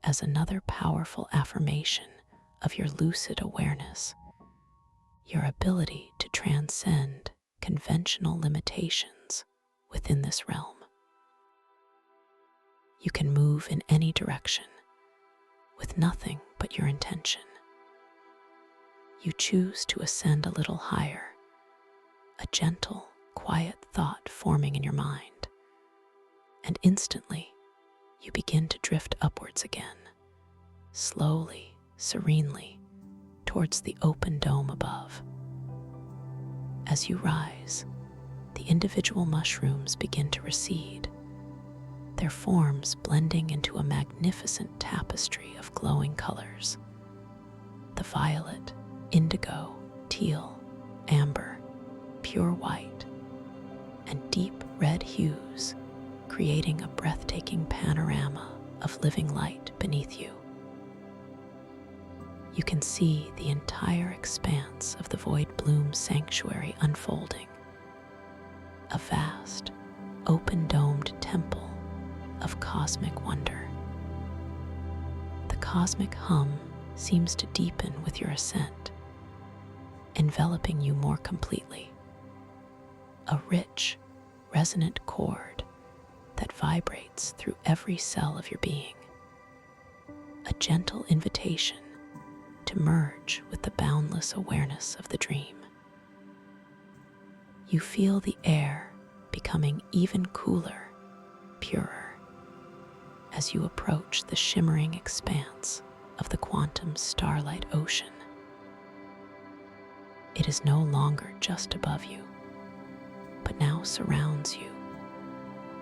Speaker 1: as another powerful affirmation of your lucid awareness, your ability to transcend conventional limitations within this realm. You can move in any direction with nothing but your intention. You choose to ascend a little higher, a gentle, quiet thought forming in your mind, and instantly you begin to drift upwards again, slowly, serenely, towards the open dome above. As you rise, the individual mushrooms begin to recede, their forms blending into a magnificent tapestry of glowing colors. The violet, indigo, teal, amber, pure white, and deep red hues, creating a breathtaking panorama of living light beneath you. You can see the entire expanse of the Void Bloom Sanctuary unfolding, a vast, open-domed temple of cosmic wonder. The cosmic hum seems to deepen with your ascent, enveloping you more completely. A rich, resonant chord that vibrates through every cell of your being. A gentle invitation to merge with the boundless awareness of the dream. You feel the air becoming even cooler, purer, as you approach the shimmering expanse of the quantum starlight ocean. It is no longer just above you, but now surrounds you,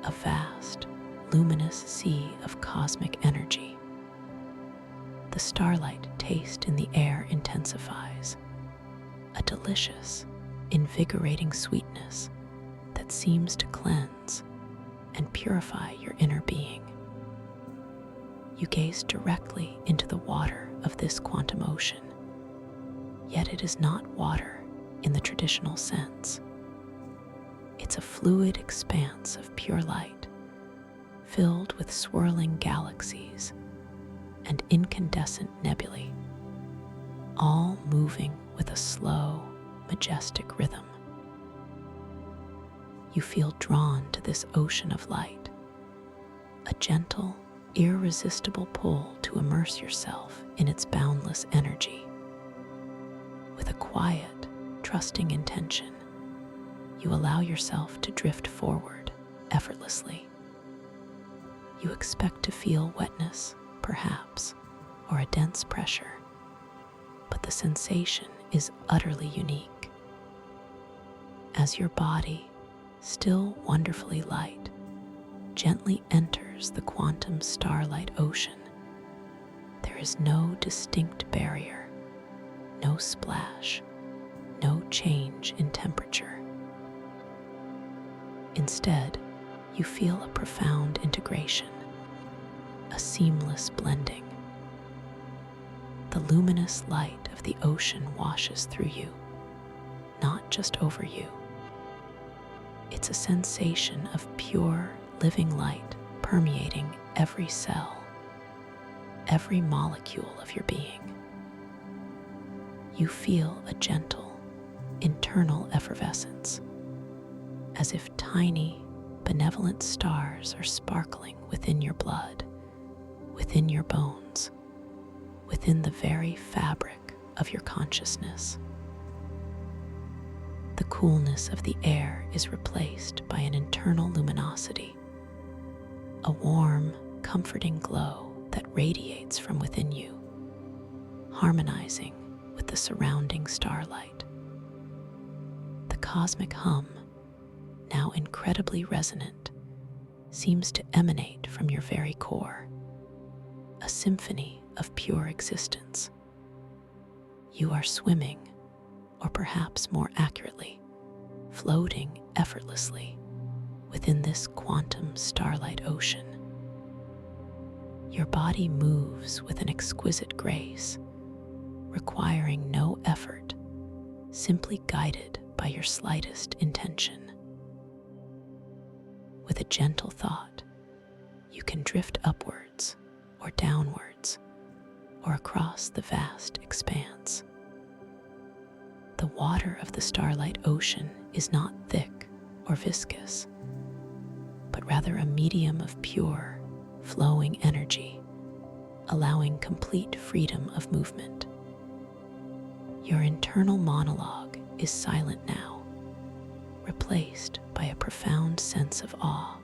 Speaker 1: a vast, luminous sea of cosmic energy. The starlight taste in the air intensifies, a delicious, invigorating sweetness that seems to cleanse and purify your inner being. You gaze directly into the water of this quantum ocean, yet it is not water in the traditional sense. It's a fluid expanse of pure light, filled with swirling galaxies and incandescent nebulae, all moving with a slow, majestic rhythm. You feel drawn to this ocean of light, a gentle, irresistible pull to immerse yourself in its boundless energy. With a quiet, trusting intention, you allow yourself to drift forward effortlessly. You expect to feel wetness, perhaps, or a dense pressure, but the sensation is utterly unique. As your body, still wonderfully light, gently enters the quantum starlight ocean, there is no distinct barrier, no splash, no change in temperature. Instead, you feel a profound integration, a seamless blending. The luminous light of the ocean washes through you, not just over you. It's a sensation of pure, living light permeating every cell, every molecule of your being. You feel a gentle, internal effervescence, as if tiny, benevolent stars are sparkling within your blood, within your bones, within the very fabric of your consciousness. The coolness of the air is replaced by an internal luminosity, a warm, comforting glow that radiates from within you, harmonizing with the surrounding starlight. The cosmic hum, now incredibly resonant, seems to emanate from your very core, a symphony of pure existence. You are swimming, or perhaps more accurately, floating effortlessly within this quantum starlight ocean. Your body moves with an exquisite grace, requiring no effort, simply guided by your slightest intention. With a gentle thought, you can drift upwards or downwards or across the vast expanse. The water of the starlight ocean is not thick or viscous, but rather a medium of pure, flowing energy, allowing complete freedom of movement. Your internal monologue is silent now, replaced by a profound sense of awe,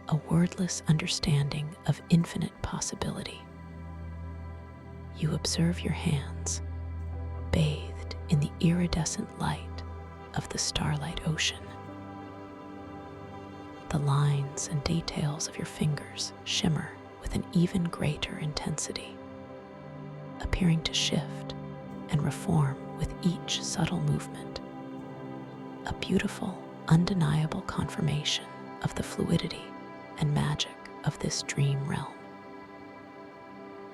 Speaker 1: a wordless understanding of infinite possibility. You observe your hands, bathed in the iridescent light of the starlight ocean. The lines and details of your fingers shimmer with an even greater intensity, appearing to shift and reform with each subtle movement. A beautiful, undeniable confirmation of the fluidity and magic of this dream realm.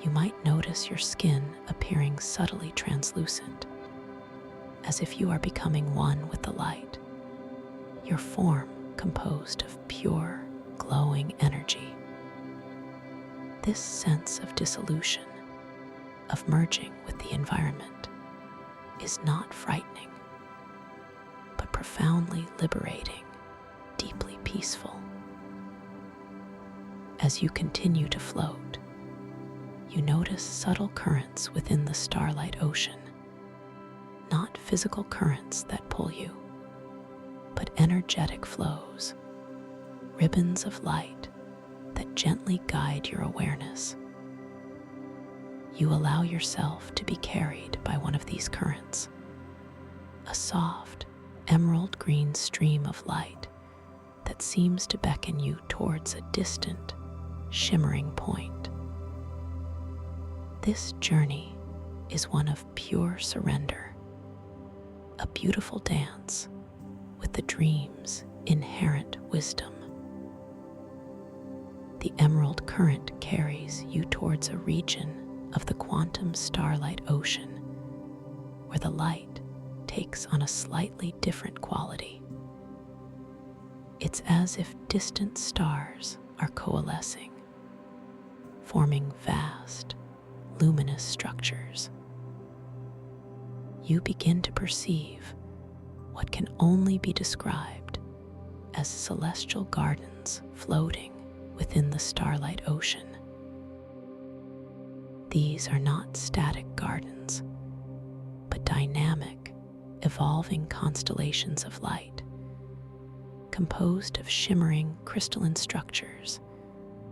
Speaker 1: You might notice your skin appearing subtly translucent, as if you are becoming one with the light, your form composed of pure, glowing energy. This sense of dissolution, of merging with the environment, is not frightening, but profoundly liberating, deeply peaceful. As you continue to float, you notice subtle currents within the starlight ocean, not physical currents that pull you, but energetic flows, ribbons of light that gently guide your awareness. You allow yourself to be carried by one of these currents, a soft, emerald green stream of light that seems to beckon you towards a distant, shimmering point. This journey is one of pure surrender, a beautiful dance with the dream's inherent wisdom. The emerald current carries you towards a region of the quantum starlight ocean where the light takes on a slightly different quality. It's as if distant stars are coalescing, forming vast, luminous structures. You begin to perceive what can only be described as celestial gardens floating within the starlight ocean. These are not static gardens, but dynamic, evolving constellations of light, composed of shimmering crystalline structures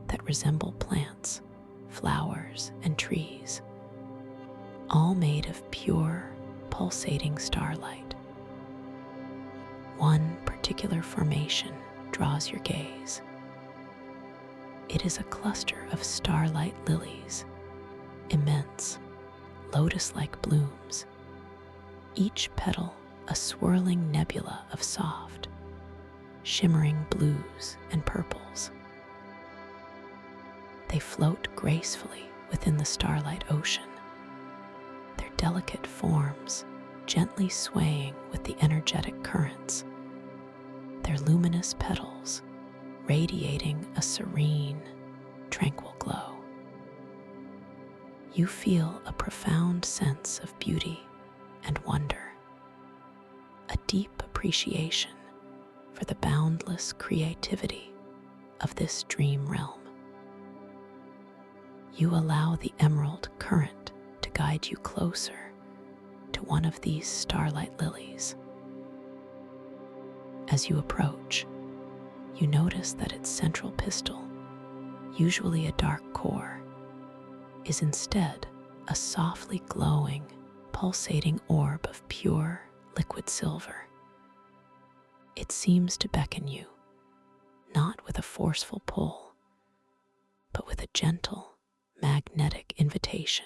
Speaker 1: that resemble plants, flowers, and trees, all made of pure, pulsating starlight. One particular formation draws your gaze. It is a cluster of starlight lilies, immense, lotus-like blooms, each petal a swirling nebula of soft, shimmering blues and purples. They float gracefully within the starlight ocean, their delicate forms gently swaying with the energetic currents, their luminous petals radiating a serene, tranquil glow. You feel a profound sense of beauty and wonder, a deep appreciation for the boundless creativity of this dream realm. You allow the emerald current to guide you closer to one of these starlight lilies. As you approach, you notice that its central pistil, usually a dark core, is instead a softly glowing, pulsating orb of pure, liquid silver. It seems to beckon you, not with a forceful pull, but with a gentle, magnetic invitation.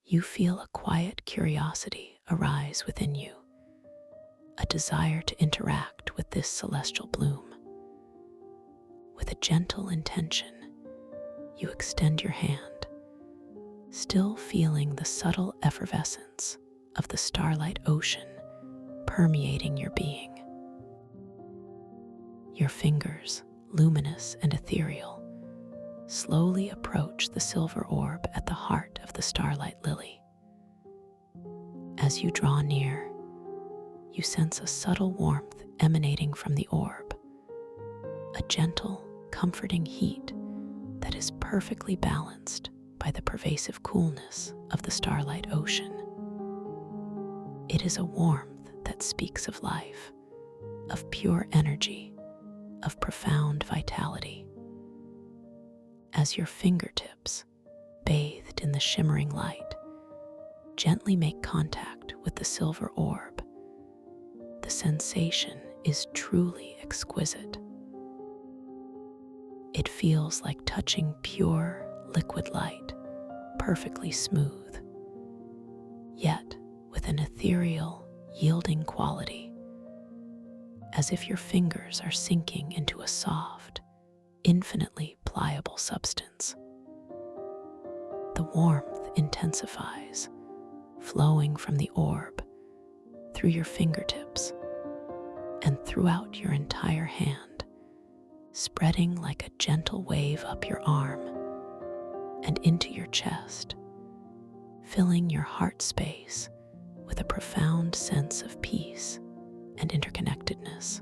Speaker 1: You feel a quiet curiosity arise within you, a desire to interact with this celestial bloom. With a gentle intention, you extend your hand, still feeling the subtle effervescence of the starlight ocean permeating your being. Your fingers, luminous and ethereal, slowly approach the silver orb at the heart of the starlight lily. As you draw near, you sense a subtle warmth emanating from the orb, a gentle, comforting heat that is perfectly balanced by the pervasive coolness of the starlight ocean. It is a warmth that speaks of life, of pure energy, of profound vitality. As your fingertips, bathed in the shimmering light, gently make contact with the silver orb, the sensation is truly exquisite. It feels like touching pure, liquid light, perfectly smooth, yet with an ethereal, yielding quality, as if your fingers are sinking into a soft, infinitely pliable substance. The warmth intensifies, flowing from the orb through your fingertips and throughout your entire hand, spreading like a gentle wave up your arm and into your chest, filling your heart space with a profound sense of peace and interconnectedness.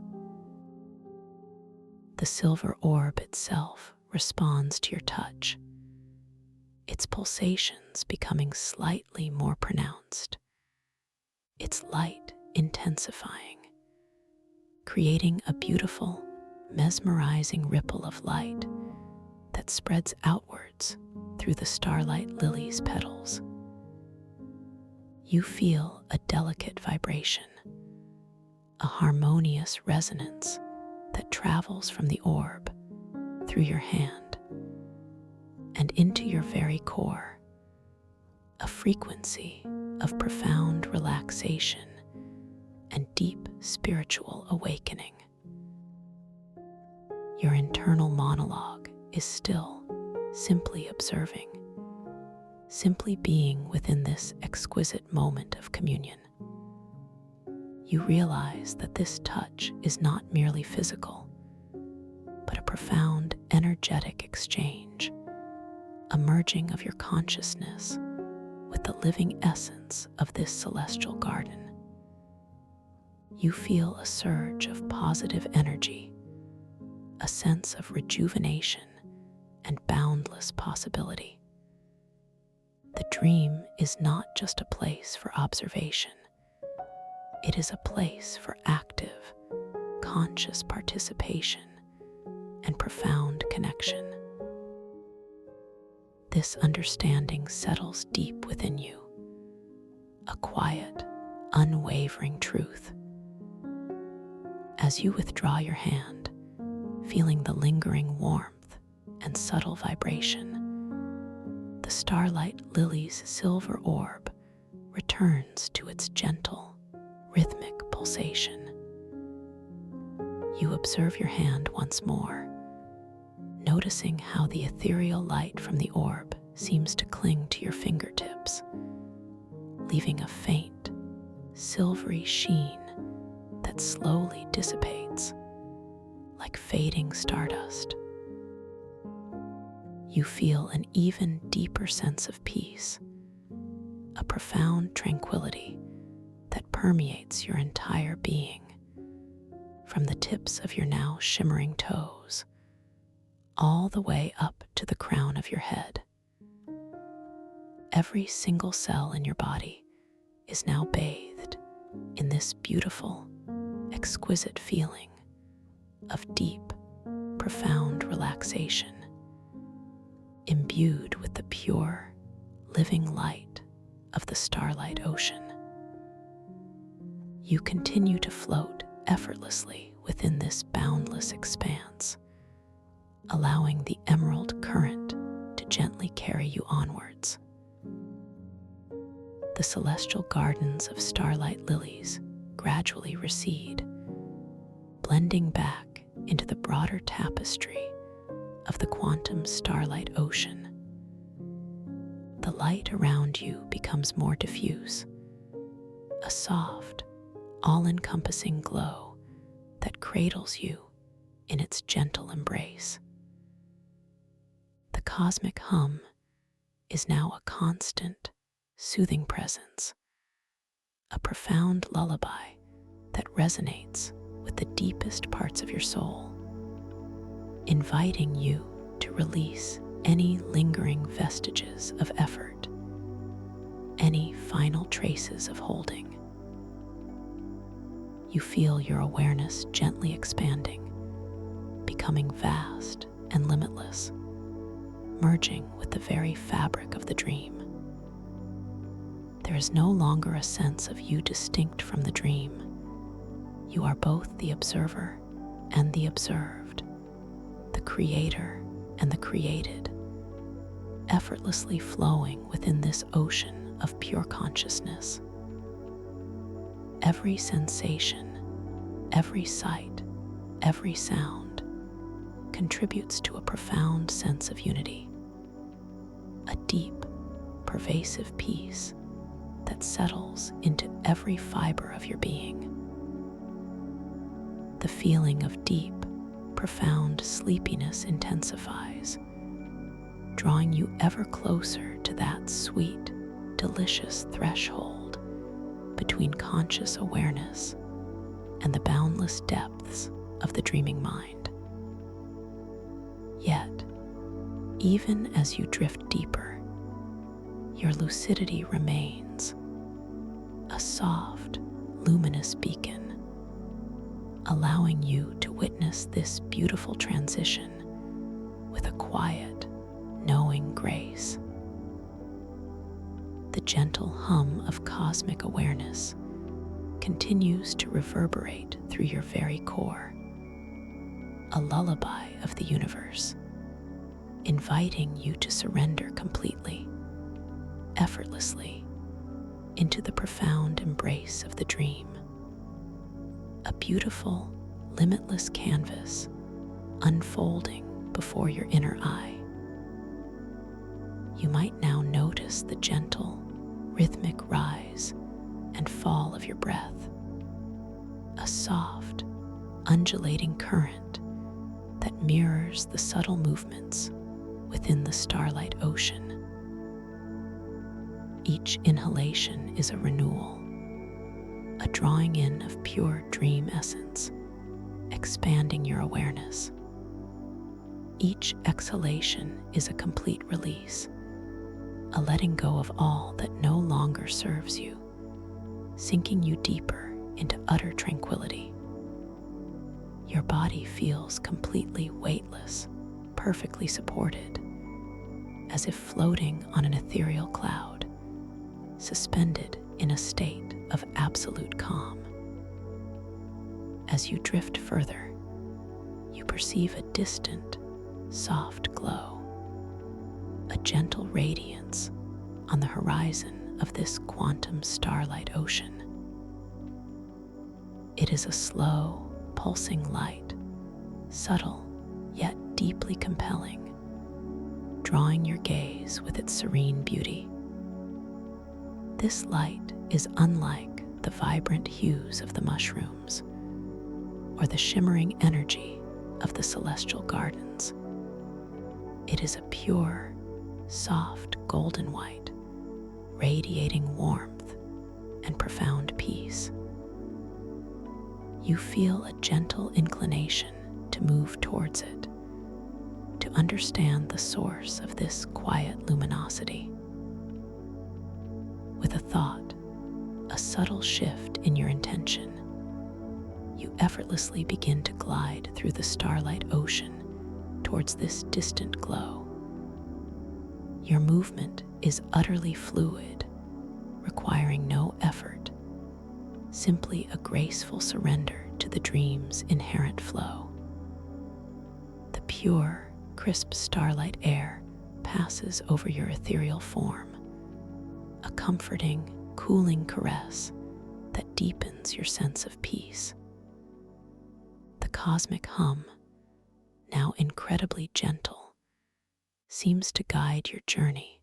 Speaker 1: The silver orb itself responds to your touch, its pulsations becoming slightly more pronounced, its light intensifying, creating a beautiful, mesmerizing ripple of light that spreads outwards through the starlight lily's petals. You feel a delicate vibration, a harmonious resonance that travels from the orb through your hand and into your very core, a frequency of profound relaxation and deep spiritual awakening. Your internal monologue is still simply observing, simply being within this exquisite moment of communion. You realize that this touch is not merely physical, but a profound energetic exchange, a merging of your consciousness with the living essence of this celestial garden. You feel a surge of positive energy, a sense of rejuvenation and boundless possibility. The dream is not just a place for observation. It is a place for active, conscious participation and profound connection. This understanding settles deep within you, a quiet, unwavering truth. As you withdraw your hand, feeling the lingering warmth and subtle vibration, the starlight lily's silver orb returns to its gentle, rhythmic pulsation. You observe your hand once more, noticing how the ethereal light from the orb seems to cling to your fingertips, leaving a faint, silvery sheen that slowly dissipates, like fading stardust. You feel an even deeper sense of peace, a profound tranquility that permeates your entire being, from the tips of your now shimmering toes, all the way up to the crown of your head. Every single cell in your body is now bathed in this beautiful, exquisite feeling of deep, profound relaxation, imbued with the pure, living light of the starlight ocean. You continue to float effortlessly within this boundless expanse, allowing the emerald current to gently carry you onwards. The celestial gardens of starlight lilies gradually recede, blending back into the broader tapestry of the quantum starlight ocean. The light around you becomes more diffuse, a soft, all-encompassing glow that cradles you in its gentle embrace. The cosmic hum is now a constant, soothing presence, a profound lullaby that resonates with the deepest parts of your soul, inviting you to release any lingering vestiges of effort, any final traces of holding. You feel your awareness gently expanding, becoming vast and limitless, merging with the very fabric of the dream. There is no longer a sense of you distinct from the dream. You are both the observer and the observed, the creator and the created, effortlessly flowing within this ocean of pure consciousness. Every sensation, every sight, every sound contributes to a profound sense of unity, a deep, pervasive peace that settles into every fiber of your being. The feeling of deep, profound sleepiness intensifies, drawing you ever closer to that sweet, delicious threshold between conscious awareness and the boundless depths of the dreaming mind. Yet, even as you drift deeper, your lucidity remains, a soft, luminous beacon, allowing you to witness this beautiful transition with a quiet, knowing grace. The gentle hum of cosmic awareness continues to reverberate through your very core, a lullaby of the universe, inviting you to surrender completely, effortlessly into the profound embrace of the dream. A beautiful, limitless canvas unfolding before your inner eye. You might now notice the gentle, rhythmic rise and fall of your breath, a soft, undulating current that mirrors the subtle movements within the starlight ocean. Each inhalation is a renewal, a drawing in of pure dream essence, expanding your awareness. Each exhalation is a complete release, a letting go of all that no longer serves you, sinking you deeper into utter tranquility. Your body feels completely weightless, perfectly supported, as if floating on an ethereal cloud, suspended in a state of absolute calm. As you drift further, you perceive a distant, soft glow, a gentle radiance on the horizon of this quantum starlight ocean. It is a slow, pulsing light, subtle yet deeply compelling, drawing your gaze with its serene beauty. This light is unlike the vibrant hues of the mushrooms or the shimmering energy of the celestial gardens. It is a pure, soft golden white, radiating warmth and profound peace. You feel a gentle inclination to move towards it, to understand the source of this quiet luminosity. With a thought, a subtle shift in your intention, you effortlessly begin to glide through the starlight ocean towards this distant glow. Your movement is utterly fluid, requiring no effort, simply a graceful surrender to the dream's inherent flow. The pure, crisp starlight air passes over your ethereal form, a comforting, cooling caress that deepens your sense of peace. The cosmic hum, now incredibly gentle, seems to guide your journey,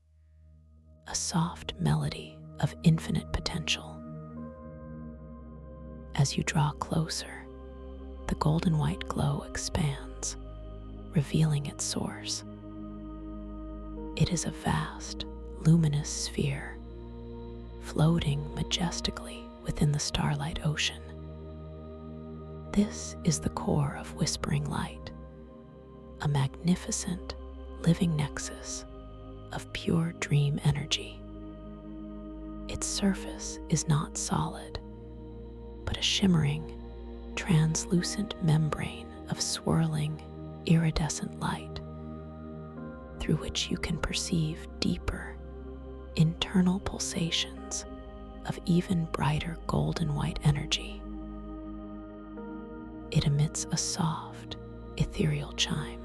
Speaker 1: a soft melody of infinite potential. As you draw closer, the golden white glow expands, revealing its source. It is a vast, luminous sphere, floating majestically within the starlight ocean. This is the core of Whispering Light, a magnificent, living nexus of pure dream energy. Its surface is not solid, but a shimmering, translucent membrane of swirling, iridescent light, through which you can perceive deeper, internal pulsations of even brighter golden white energy. It emits a soft, ethereal chime,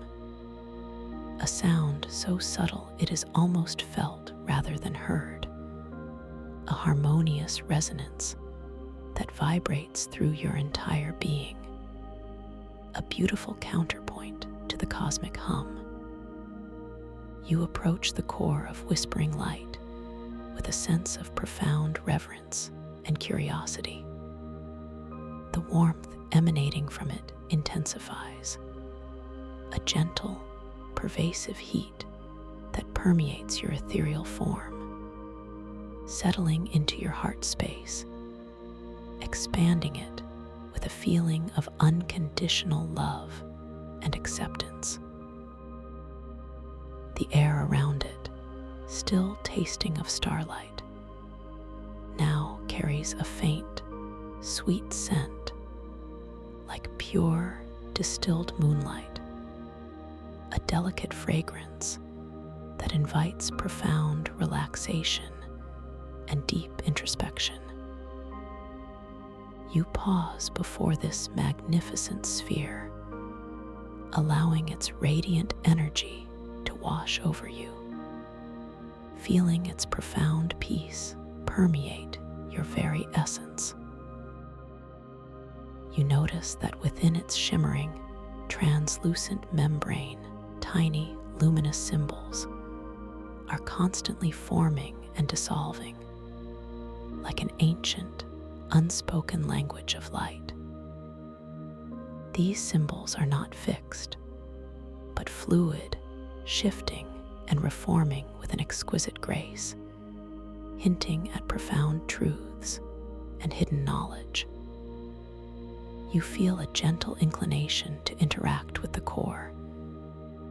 Speaker 1: a sound so subtle it is almost felt rather than heard, a harmonious resonance that vibrates through your entire being, a beautiful counterpoint to the cosmic hum. You approach the core of Whispering Light with a sense of profound reverence and curiosity. The warmth emanating from it intensifies, a gentle, pervasive heat that permeates your ethereal form, settling into your heart space, expanding it with a feeling of unconditional love and acceptance. The air around it, still tasting of starlight, now carries a faint, sweet scent, like pure, distilled moonlight, a delicate fragrance that invites profound relaxation and deep introspection. You pause before this magnificent sphere, allowing its radiant energy to wash over you. feeling its profound peace permeate your very essence. You notice that within its shimmering, translucent membrane, tiny, luminous symbols are constantly forming and dissolving, like an ancient, unspoken language of light. These symbols are not fixed, but fluid, shifting and reforming with an exquisite grace, hinting at profound truths and hidden knowledge. You feel a gentle inclination to interact with the core,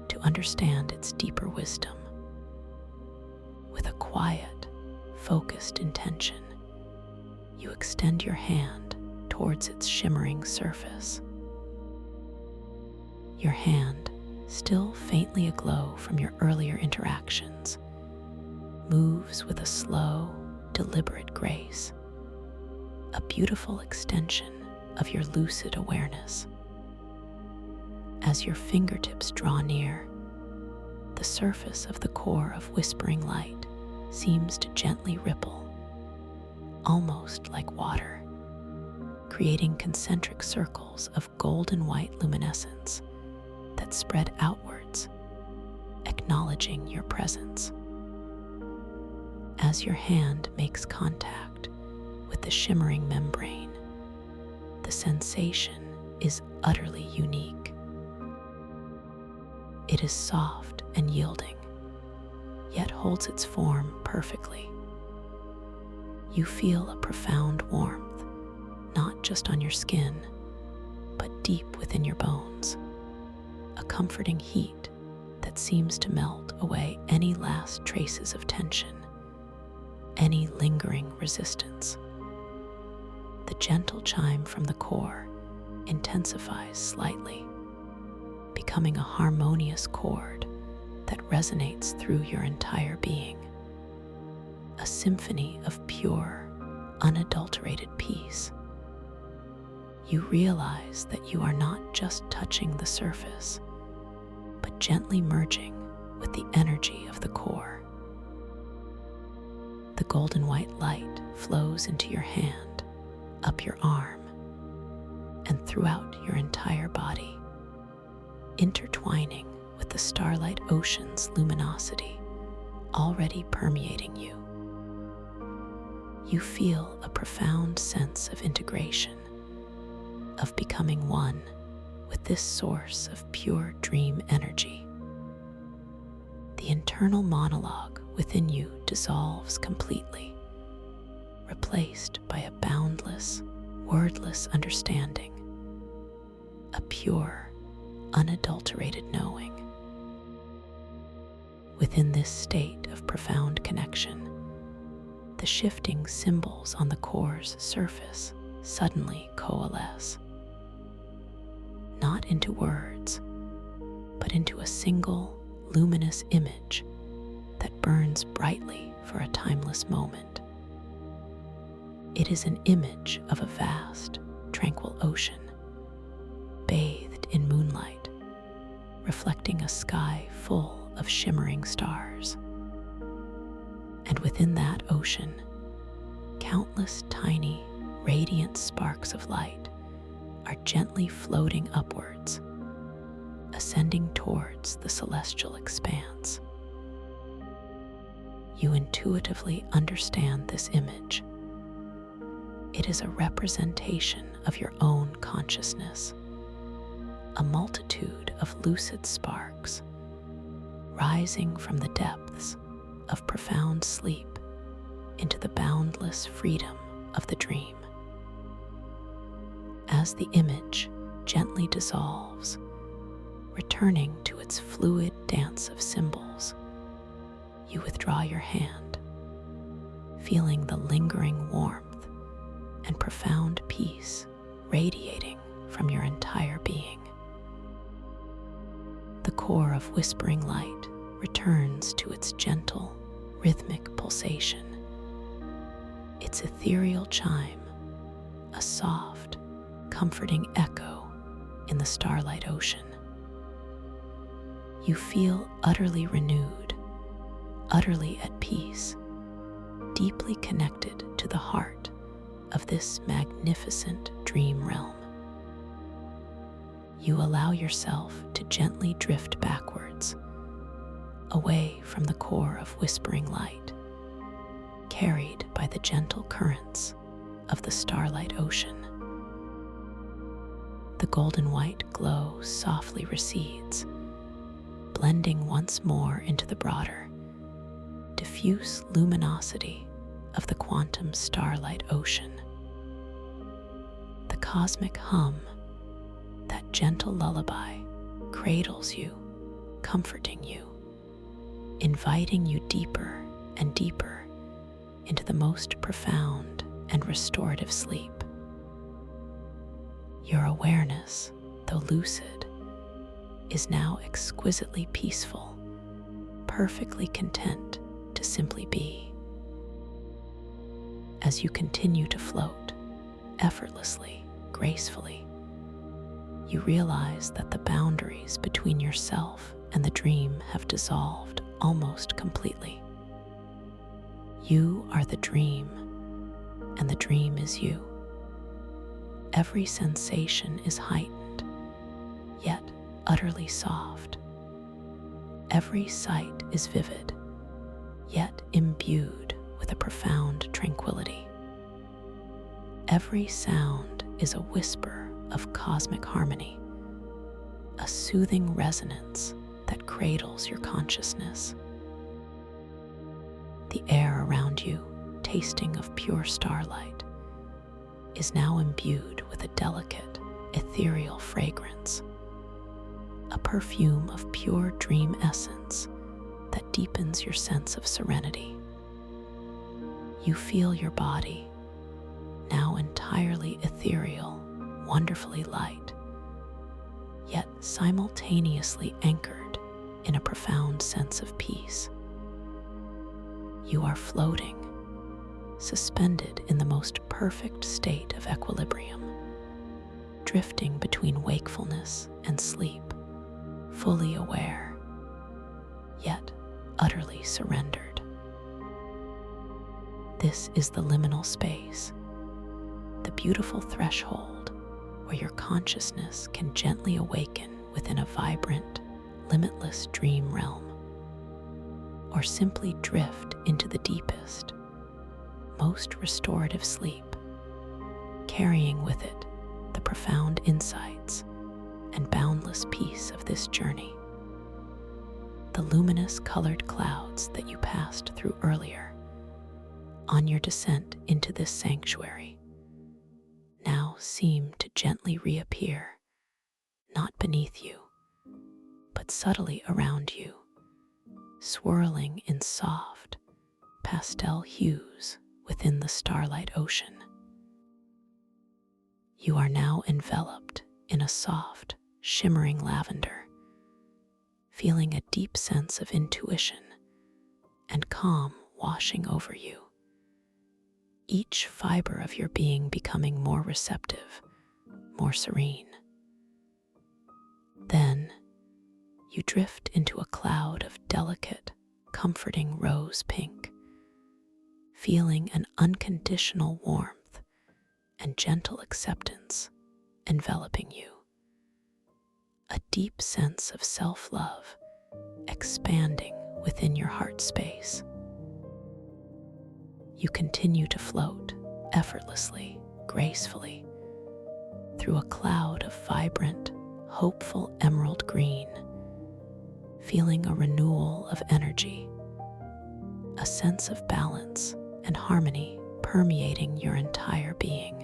Speaker 1: to understand its deeper wisdom. With a quiet, focused intention, you extend your hand towards its shimmering surface. Your hand, still faintly aglow from your earlier interactions, moves with a slow, deliberate grace, a beautiful extension of your lucid awareness. As your fingertips draw near, the surface of the core of whispering light seems to gently ripple, almost like water, creating concentric circles of golden white luminescence that spread outwards, acknowledging your presence. As your hand makes contact with the shimmering membrane, the sensation is utterly unique. It is soft and yielding, yet holds its form perfectly. You feel a profound warmth, not just on your skin, but deep within your bones, a comforting heat that seems to melt away any last traces of tension, any lingering resistance. The gentle chime from the core intensifies slightly, becoming a harmonious chord that resonates through your entire being, a symphony of pure, unadulterated peace. You realize that you are not just touching the surface, but gently merging with the energy of the core. The golden white light flows into your hand, up your arm, and throughout your entire body, intertwining with the starlight ocean's luminosity already permeating you. You feel a profound sense of integration, of becoming one with this source of pure dream energy. The internal monologue within you dissolves completely, replaced by a boundless, wordless understanding, a pure, unadulterated knowing. Within this state of profound connection, the shifting symbols on the core's surface suddenly coalesce, not into words, but into a single, luminous image that burns brightly for a timeless moment. It is an image of a vast, tranquil ocean, bathed in moonlight, reflecting a sky full of shimmering stars. And within that ocean, countless tiny, radiant sparks of light are gently floating upwards, ascending towards the celestial expanse. You intuitively understand this image. It is a representation of your own consciousness, a multitude of lucid sparks rising from the depths of profound sleep into the boundless freedom of the dream. As the image gently dissolves, returning to its fluid dance of symbols, you withdraw your hand, feeling the lingering warmth and profound peace radiating from your entire being. The core of whispering light returns to its gentle, rhythmic pulsation, its ethereal chime, a soft, comforting echo in the starlight ocean. You feel utterly renewed, utterly at peace, deeply connected to the heart of this magnificent dream realm. You allow yourself to gently drift backwards, away from the core of whispering light, carried by the gentle currents of the starlight ocean. The golden white glow softly recedes, blending once more into the broader, diffuse luminosity of the quantum starlight ocean. The cosmic hum, that gentle lullaby, cradles you, comforting you, inviting you deeper and deeper into the most profound and restorative sleep. Your awareness, though lucid, is now exquisitely peaceful, perfectly content to simply be. As you continue to float, effortlessly, gracefully, you realize that the boundaries between yourself and the dream have dissolved almost completely. You are the dream, and the dream is you. Every sensation is heightened, yet utterly soft. Every sight is vivid, yet imbued with a profound tranquility. Every sound is a whisper of cosmic harmony, a soothing resonance that cradles your consciousness. The air around you, tasting of pure starlight, is now imbued with a delicate, ethereal fragrance, a perfume of pure dream essence that deepens your sense of serenity. You feel your body, now entirely ethereal, wonderfully light, yet simultaneously anchored in a profound sense of peace. You are floating, suspended in the most perfect state of equilibrium, drifting between wakefulness and sleep, fully aware, yet utterly surrendered. This is the liminal space, the beautiful threshold where your consciousness can gently awaken within a vibrant, limitless dream realm, or simply drift into the deepest, most restorative sleep, carrying with it the profound insights and boundless peace of this journey. The luminous colored clouds that you passed through earlier on your descent into this sanctuary now seem to gently reappear, not beneath you, but subtly around you, swirling in soft, pastel hues within the starlight ocean. You are now enveloped in a soft, shimmering lavender, feeling a deep sense of intuition and calm washing over you, each fiber of your being becoming more receptive, more serene. Then, you drift into a cloud of delicate, comforting rose pink, feeling an unconditional warmth and gentle acceptance enveloping you. A deep sense of self-love expanding within your heart space. You continue to float effortlessly, gracefully, through a cloud of vibrant, hopeful emerald green, feeling a renewal of energy, a sense of balance and harmony permeating your entire being.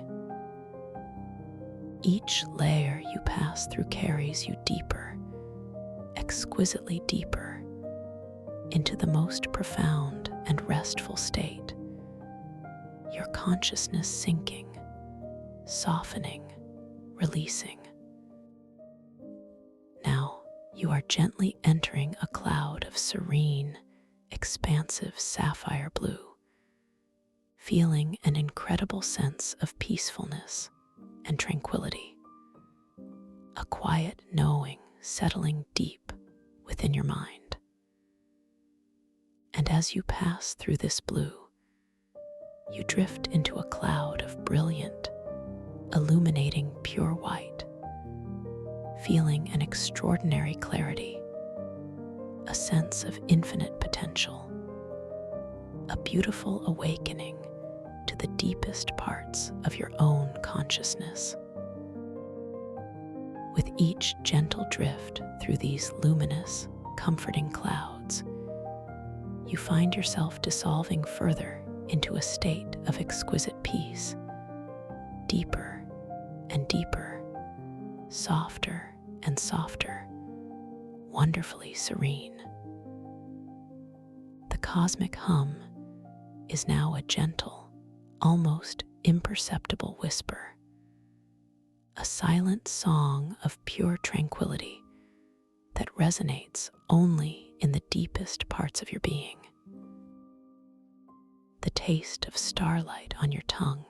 Speaker 1: Each layer you pass through carries you deeper, exquisitely deeper, into the most profound and restful state, your consciousness sinking, softening, releasing. Now you are gently entering a cloud of serene, expansive sapphire blue, feeling an incredible sense of peacefulness and tranquility, a quiet knowing settling deep within your mind. And And as you pass through this blue, you drift into a cloud of brilliant, illuminating pure white, feeling an extraordinary clarity, a sense of infinite potential, a beautiful awakening to the deepest parts of your own consciousness. With each gentle drift through these luminous, comforting clouds, you find yourself dissolving further into a state of exquisite peace, deeper and deeper, softer and softer, wonderfully serene. The cosmic hum is now a gentle, almost imperceptible whisper, a silent song of pure tranquility that resonates only in the deepest parts of your being. The taste of starlight on your tongue,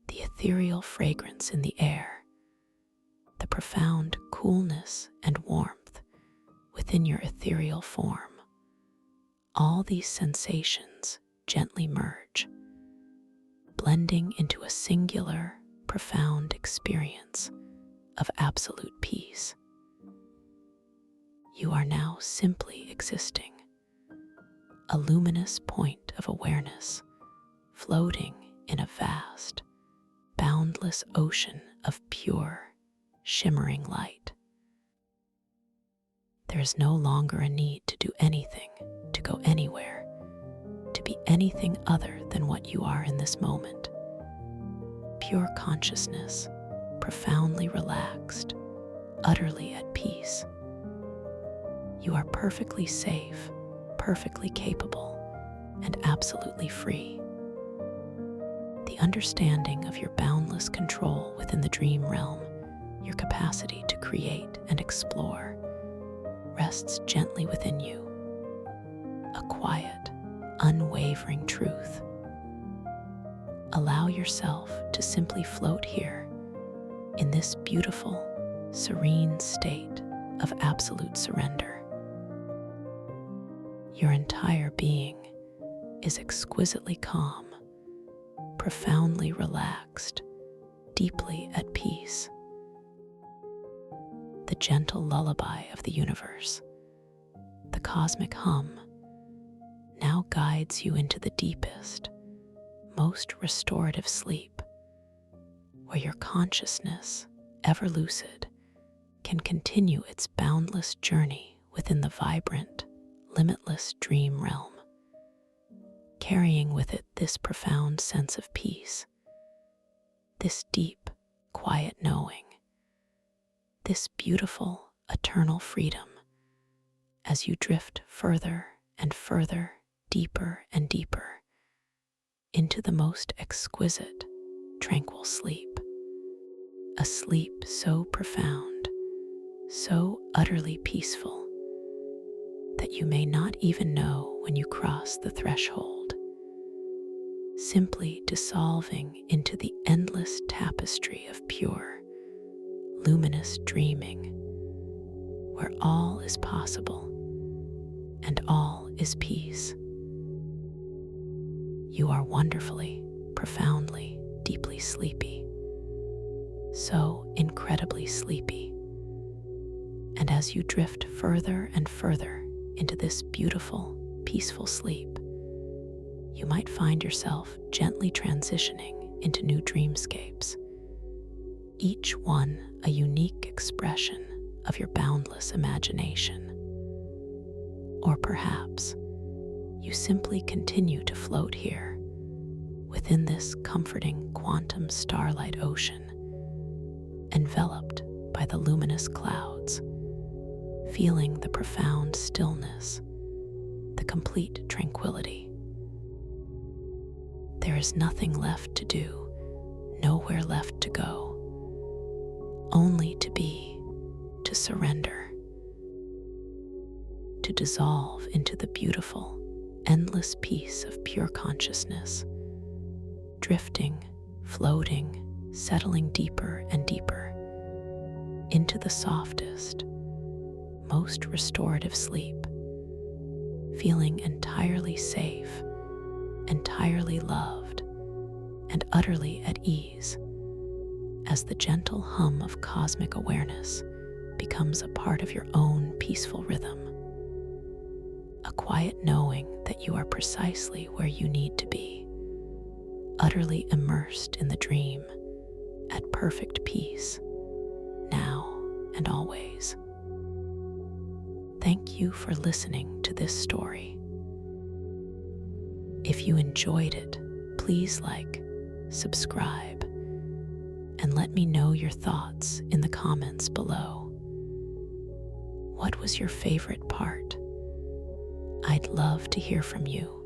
Speaker 1: the ethereal fragrance in the air, the profound coolness and warmth within your ethereal form, all these sensations gently merge, blending into a singular, profound experience of absolute peace. You are now simply existing, a luminous point of awareness, floating in a vast, boundless ocean of pure, shimmering light. There is no longer a need to do anything, to go anywhere, to be anything other than what you are in this moment. Pure consciousness, profoundly relaxed, utterly at peace. You are perfectly safe, perfectly capable, and absolutely free. The understanding of your boundless control within the dream realm, your capacity to create and explore, rests gently within you. A quiet, unwavering truth. Allow yourself to simply float here in this beautiful, serene state of absolute surrender. Your entire being is exquisitely calm, profoundly relaxed, deeply at peace. The gentle lullaby of the universe, the cosmic hum, now guides you into the deepest, most restorative sleep, where your consciousness, ever lucid, can continue its boundless journey within the vibrant, limitless dream realm, carrying with it this profound sense of peace, this deep, quiet knowing, this beautiful, eternal freedom as you drift further and further, deeper and deeper into the most exquisite, tranquil sleep, a sleep so profound, so utterly peaceful, that you may not even know when you cross the threshold, simply dissolving into the endless tapestry of pure, luminous dreaming, where all is possible and all is peace. You are wonderfully, profoundly, deeply sleepy, so incredibly sleepy. And as you drift further and further into this beautiful, peaceful sleep, you might find yourself gently transitioning into new dreamscapes, each one a unique expression of your boundless imagination. Or perhaps you simply continue to float here within this comforting quantum starlight ocean, enveloped by the luminous clouds, feeling the profound stillness, the complete tranquility. There is nothing left to do, nowhere left to go, only to be, to surrender, to dissolve into the beautiful, endless peace of pure consciousness, drifting, floating, settling deeper and deeper into the softest, most restorative sleep, feeling entirely safe, entirely loved, and utterly at ease as the gentle hum of cosmic awareness becomes a part of your own peaceful rhythm. A quiet knowing that you are precisely where you need to be, utterly immersed in the dream, at perfect peace, now and always. Thank you for listening to this story. If you enjoyed it, please like, subscribe, and let me know your thoughts in the comments below. What was your favorite part? I'd love to hear from you.